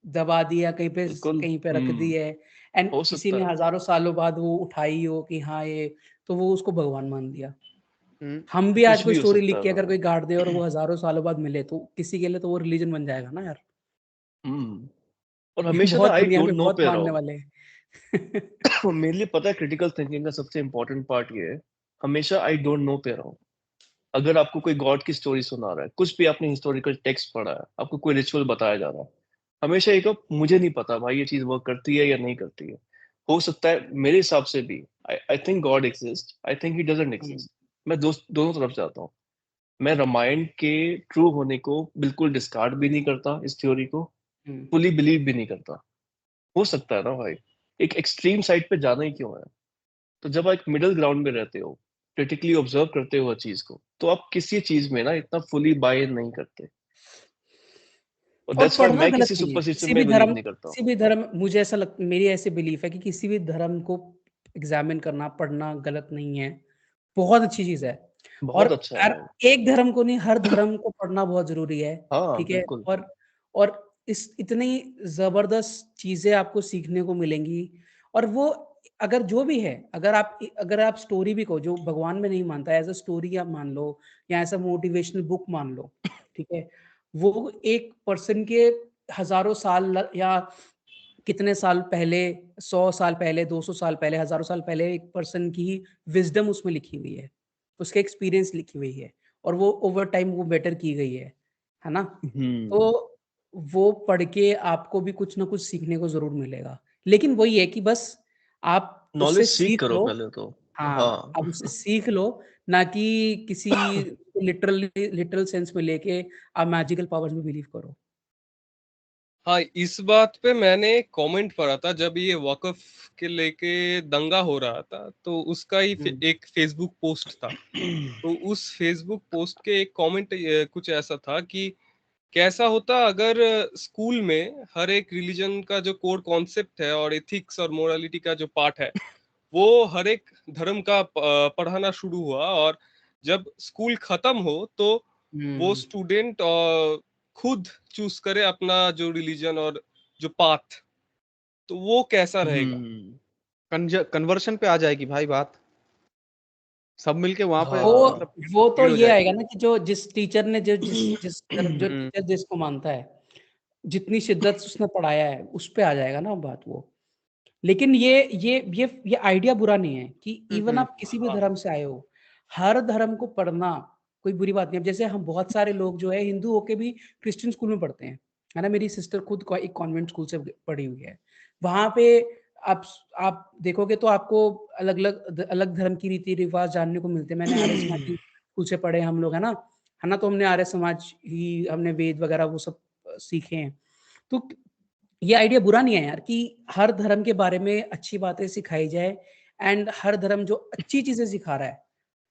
दबा दिया बिल्कुल। कहीं पे रख दी है, एंड हो किसी सकता ने है। हजारों सालों बाद वो उठाई हो कि हाँ ये, तो वो उसको भगवान मान दिया। हम्म, हम भी आज कुछ कोई भी हो स्टोरी सकता लिख है के अगर भाई। कोई गाड़ दे और वो हजारों सालों बाद मिले, तो किसी के लिए तो वो रिलीजन बन जाएगा ना यार। हम्म। और हमेशा ना बहुत आई दुनिया डोंट में नो बहुत पे मानने रहो। वाले हैं। मेरे लिए पता है क्रिटिकल थिंकिंग का सबसे इंपॉर्टेंट पार्ट ये है, हमेशा आई डोंट नो पे रहो। अगर आपको कोई गॉड की स्टोरी सुना रहा है, कुछ भी आपने हिस्टोरिकल टेक्स्ट पढ़ा है, आपको कोई रिचुअल बताया जा रहा है, हमेशा एक मुझे नहीं पता भाई ये चीज वर्क करती है या नहीं करती है। हो सकता है मेरे हिसाब से भी, I think God exist, I think he doesn't hmm, exist. मैं दोनों तरफ जाता हूँ। मैं रामायण के ट्रू होने को बिल्कुल डिस्कार्ड भी नहीं करता, इस थ्योरी को हम्म। फुली बिलीव भी नहीं करता। हो सकता है ना भाई, एक एक्सट्रीम साइड पे जाना ही क्यों है? तो जब आप एक मिडिल ग्राउंड में रहते हो, क्रिटिकली ऑब्जर्व करते हो हर चीज को, तो आप किसी चीज में ना इतना फुली बाय नहीं करते। और और दैट्स व्हाई पढ़ना मैं गलत किसी नहीं है, सुपरस्टिशन में बिलीव नहीं करता हूँ। किसी भी धर्म, मुझे ऐसा मेरी ऐसी बिलीफ है कि किसी भी धर्म को एग्जामिन करना, पढ़ना गलत नहीं है, बहुत अच्छी चीज है। और बहुत अच्छा है हर भाई। एक धर्म को नहीं, हर धर्म को पढ़ना बहुत जरूरी है, हाँ ठीक है। बिल्कुल। और इस इतनी जबरदस्त चीजें आपको सीखने को मिलेंगी। और वो अगर जो भी है, अगर आप स्टोरी भी को जो भगवान में नहीं मानता, एज अ स्टोरी आप मान लो, या ऐसा मोटिवेशनल बुक मान लो, ठीक है, वो एक पर्सन के हजारों साल या कितने साल पहले, 100 साल पहले, 200 साल पहले, हजारों साल पहले एक पर्सन की विजडम उसमें लिखी हुई है, उसके एक्सपीरियंस लिखी हुई है, और वो ओवर टाइम वो बेटर की गई है ना? तो वो पढ़ के आपको भी कुछ ना कुछ सीखने को जरूर मिलेगा, लेकिन वही है कि बस आप उससे नॉलेज सीख सीख करो लो। पहले तो। हाँ, हाँ आप उससे सीख लो, ना कि किसी लिटरल सेंस में लेके आप मैजिकल पावर्स में बिलीव करो। हाँ, इस बात पे मैंने एक कमेंट पढ़ा था जब ये वक़्फ़ के लेके दंगा हो रहा था, तो उसका ही एक फेसबुक पोस्ट था। तो उस फेसबुक पोस्ट के एक कमेंट कुछ ऐसा था कि कैसा होता अगर स्कूल में हर एक रिलीजन का जो कोर कॉन्सेप्ट है और एथिक्स और मोरालिटी का जो पार्ट है, वो हर एक धर्म का पढ़ाना शुरू हुआ, और जब स्कूल खत्म हो तो वो स्टूडेंट खुद चूज करे अपना जो रिलीजन और जो पाथ, तो वो कैसा रहेगा? कन्वर्शन पे आ जाएगी भाई बात, सब मिलके वहां पे वो मतलब वो तो भीड़ हो ये जाएगी। आएगा ना कि जो जिस टीचर ने जो टीचर जिसको मानता है, जितनी शिद्दत से उसने पढ़ाया है, उस पे आ जाएगा ना बात वो। लेकिन ये आइडिया बुरा नहीं है कि इवन आप किसी भी धर्म से आए हो, हर धर्म को पढ़ना कोई बुरी बात नहीं है। अब जैसे हम बहुत सारे लोग जो है हिंदू होके भी क्रिश्चियन स्कूल में पढ़ते हैं, है ना? मेरी सिस्टर खुद एक कॉन्वेंट स्कूल से पढ़ी हुई है। वहां पे आप देखोगे तो आपको अलग धर्म की रीति रिवाज जानने को मिलते हैं। मैंने आर्य समाज स्कूल से पढ़े हम लोग, है ना? तो हमने आर्य समाज ही, हमने वेद वगैरह वो सब सीखे हैं। तो ये आइडिया बुरा नहीं है यार कि हर धर्म के बारे में अच्छी बातें सिखाई जाए, एंड हर धर्म जो अच्छी चीजें सिखा रहा है,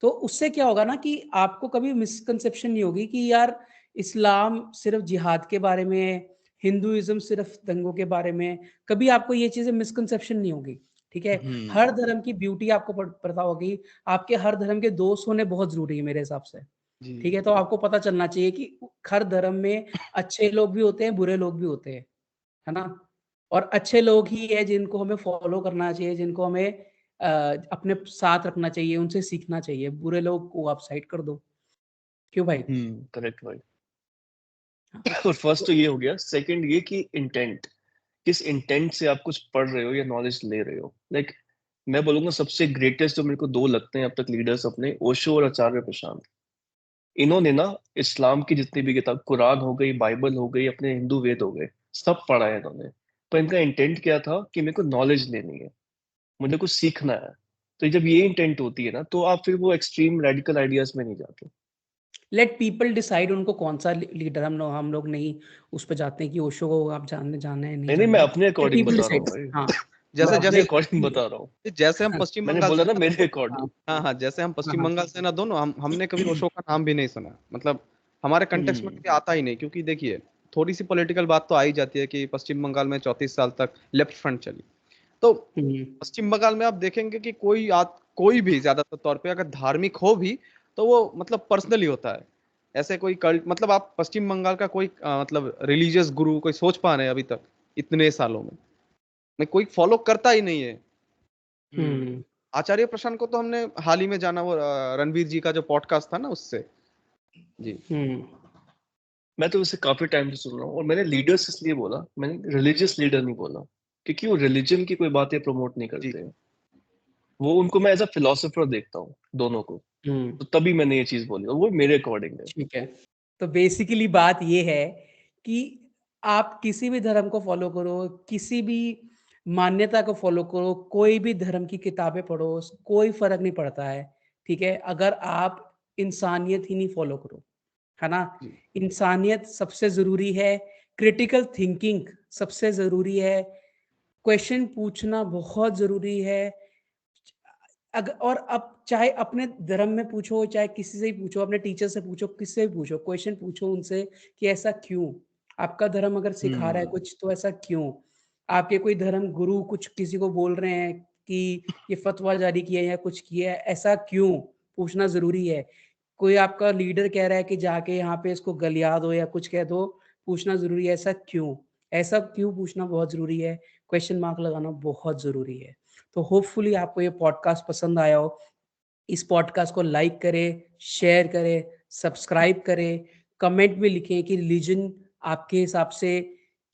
तो उससे क्या होगा ना कि आपको कभी मिसकंसेप्शन नहीं होगी कि यार इस्लाम सिर्फ जिहाद के बारे में है, हिंदुइज्म सिर्फ दंगों के बारे में। कभी आपको ये चीजें मिसकंसेप्शन नहीं होगी, ठीक है? हर धर्म की ब्यूटी आपको पता होगी। आपके हर धर्म के दोस्त होने बहुत जरूरी है मेरे हिसाब से, ठीक है? तो आपको पता चलना चाहिए कि हर धर्म में अच्छे लोग भी होते हैं, बुरे लोग भी होते हैं, है ना? और अच्छे लोग ही है जिनको हमें फॉलो करना चाहिए, जिनको हमें अपने साथ रखना चाहिए, उनसे सीखना चाहिए। बुरे लोग को आप साइड कर दो। क्यों भाई? करेक्ट भाई। हाँ, और फर्स्ट तो ये हो गया, सेकंड ये कि इंटेंट, किस इंटेंट से आप कुछ पढ़ रहे हो या नॉलेज ले रहे हो। लाइक मैं बोलूंगा सबसे ग्रेटेस्ट जो मेरे को दो लगते हैं अब तक लीडर्स अपने, ओशो और आचार्य प्रशांत। इन्होंने ना इस्लाम की जितनी भी किताब, कुरान हो गई, बाइबल हो गई, अपने हिंदू वेद हो गए, सब पढ़ा है इन्होंने। तो इनका इंटेंट क्या था कि मेरे को नॉलेज लेनी है, मुझे कुछ सीखना है। तो जब ये इंटेंट होती है ना, तो आप फिर वो एक्सट्रीम रेडिकल आइडियाज में नहीं जाते। लेट पीपल डिसाइड उनको कौन सा लीडर। हम लोग नहीं उस पर जाते हैं कि ओशो को आप जाना है, नहीं नहीं नहीं, जानना मैं है। अपने लेट अकॉर्डिंग पीपल बता रहा डिसाइड। हूँ भाई, हाँ, मैं जैसे अपने जैसे अकॉर्डिंग बता रहा हूँ। जैसे हम पश्चिम मैंने बंगाल बोला से ना ना मेरे दोनों, अकॉर्डिंग। हाँ, जैसे हम पश्चिम हाँ, बंगाल से ना दोनों, हमने कभी ओशो का नाम भी नहीं सुना, मतलब हमारे कंटेक्स्ट में कभी आता ही नहीं। क्योंकि देखिए, थोड़ी सी पॉलिटिकल बात तो आ ही जाती है कि पश्चिम बंगाल में 34 साल तक लेफ्ट फ्रंट चली। तो पश्चिम बंगाल में आप देखेंगे कि कोई भी ज्यादातर तौर पे अगर धार्मिक हो भी, तो वो मतलब पर्सनली होता है। ऐसे कोई कल्ट, मतलब आप पश्चिम बंगाल का कोई मतलब रिलीजियस गुरु कोई सोच पा रहे हैं अभी तक इतने सालों में कोई फॉलो करता ही नहीं है। आचार्य प्रशांत को तो हमने हाल ही में जाना, वो रणवीर जी का जो पॉडकास्ट था ना, उससे। जी। मैं तो उसे काफी टाइम से सुन रहा हूँ, और मैंने लीडर्स इसलिए बोला, मैंने रिलीजियस लीडर नहीं बोला, क्योंकि वो रिलीजन की कोई बातें प्रमोट नहीं जी। करते हैं। वो उनको मैं एज अ फिलोसोफर देखता हूँ दोनों को, तो तभी मैंने ये चीज बोली, और वो मेरे अकॉर्डिंग है। ठीक है। तो बेसिकली बात ये है कि आप किसी भी धर्म को फॉलो करो, किसी भी मान्यता को फॉलो करो, कोई भी धर्म की किताबें पढ़ो, कोई फर्क नहीं पड़ता है, ठीक है? अगर आप इंसानियत ही नहीं फॉलो करो, है ना? जी। इंसानियत सबसे जरूरी है, क्रिटिकल थिंकिंग सबसे जरूरी है, क्वेश्चन पूछना बहुत जरूरी है। और अब चाहे अपने धर्म में पूछो, चाहे किसी से भी पूछो, अपने टीचर से पूछो, किससे भी पूछो, क्वेश्चन पूछो उनसे कि ऐसा क्यों? आपका धर्म अगर सिखा रहा है कुछ, तो ऐसा क्यों? आपके कोई धर्म गुरु कुछ किसी को बोल रहे हैं कि ये फतवा जारी किया है या कुछ किया है, ऐसा क्यों? पूछना ज़रूरी है। कोई आपका लीडर कह रहा है कि जाके यहाँ पे इसको गलिया दो या कुछ कह दो, पूछना ज़रूरी है, ऐसा क्यों? ऐसा क्यों पूछना बहुत ज़रूरी है, क्वेश्चन मार्क लगाना बहुत ज़रूरी है। तो होपफुली आपको ये पॉडकास्ट पसंद आया हो। इस पॉडकास्ट को लाइक करें, शेयर करें, सब्सक्राइब करें, कमेंट में लिखें कि रिलीजन आपके हिसाब से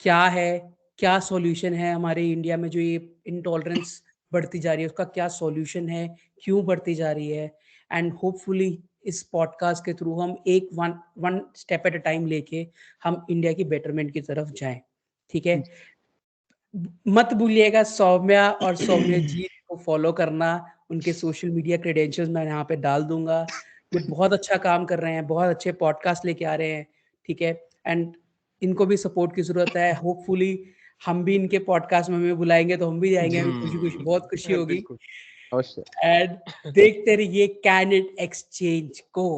क्या है, क्या सॉल्यूशन है हमारे इंडिया में जो ये इंटॉलरेंस बढ़ती जा रही है, उसका क्या सॉल्यूशन है, क्यों बढ़ती जा रही है, एंड होपफुली इस पॉडकास्ट के थ्रू हम एक one step at a time लेके हम इंडिया की बेटरमेंट की तरफ जाएं, ठीक है। मत भूलिएगा सौम्या और सौम्य जी को फॉलो करना, उनके सोशल मीडिया क्रेडेंशियल्स मैं यहाँ पे डाल दूंगा। ये बहुत अच्छा काम कर रहे हैं, बहुत अच्छे पॉडकास्ट लेके आ रहे हैं, ठीक है, एंड इनको भी सपोर्ट की जरूरत है। होपफुली हम भी इनके पॉडकास्ट में हमें बुलाएंगे तो हम भी जाएंगे, हमें खुशी खुशी बहुत खुशी होगी। बिल्कुल, अवश्य। एंड देखते रहिए कैंडिड एक्सचेंज को।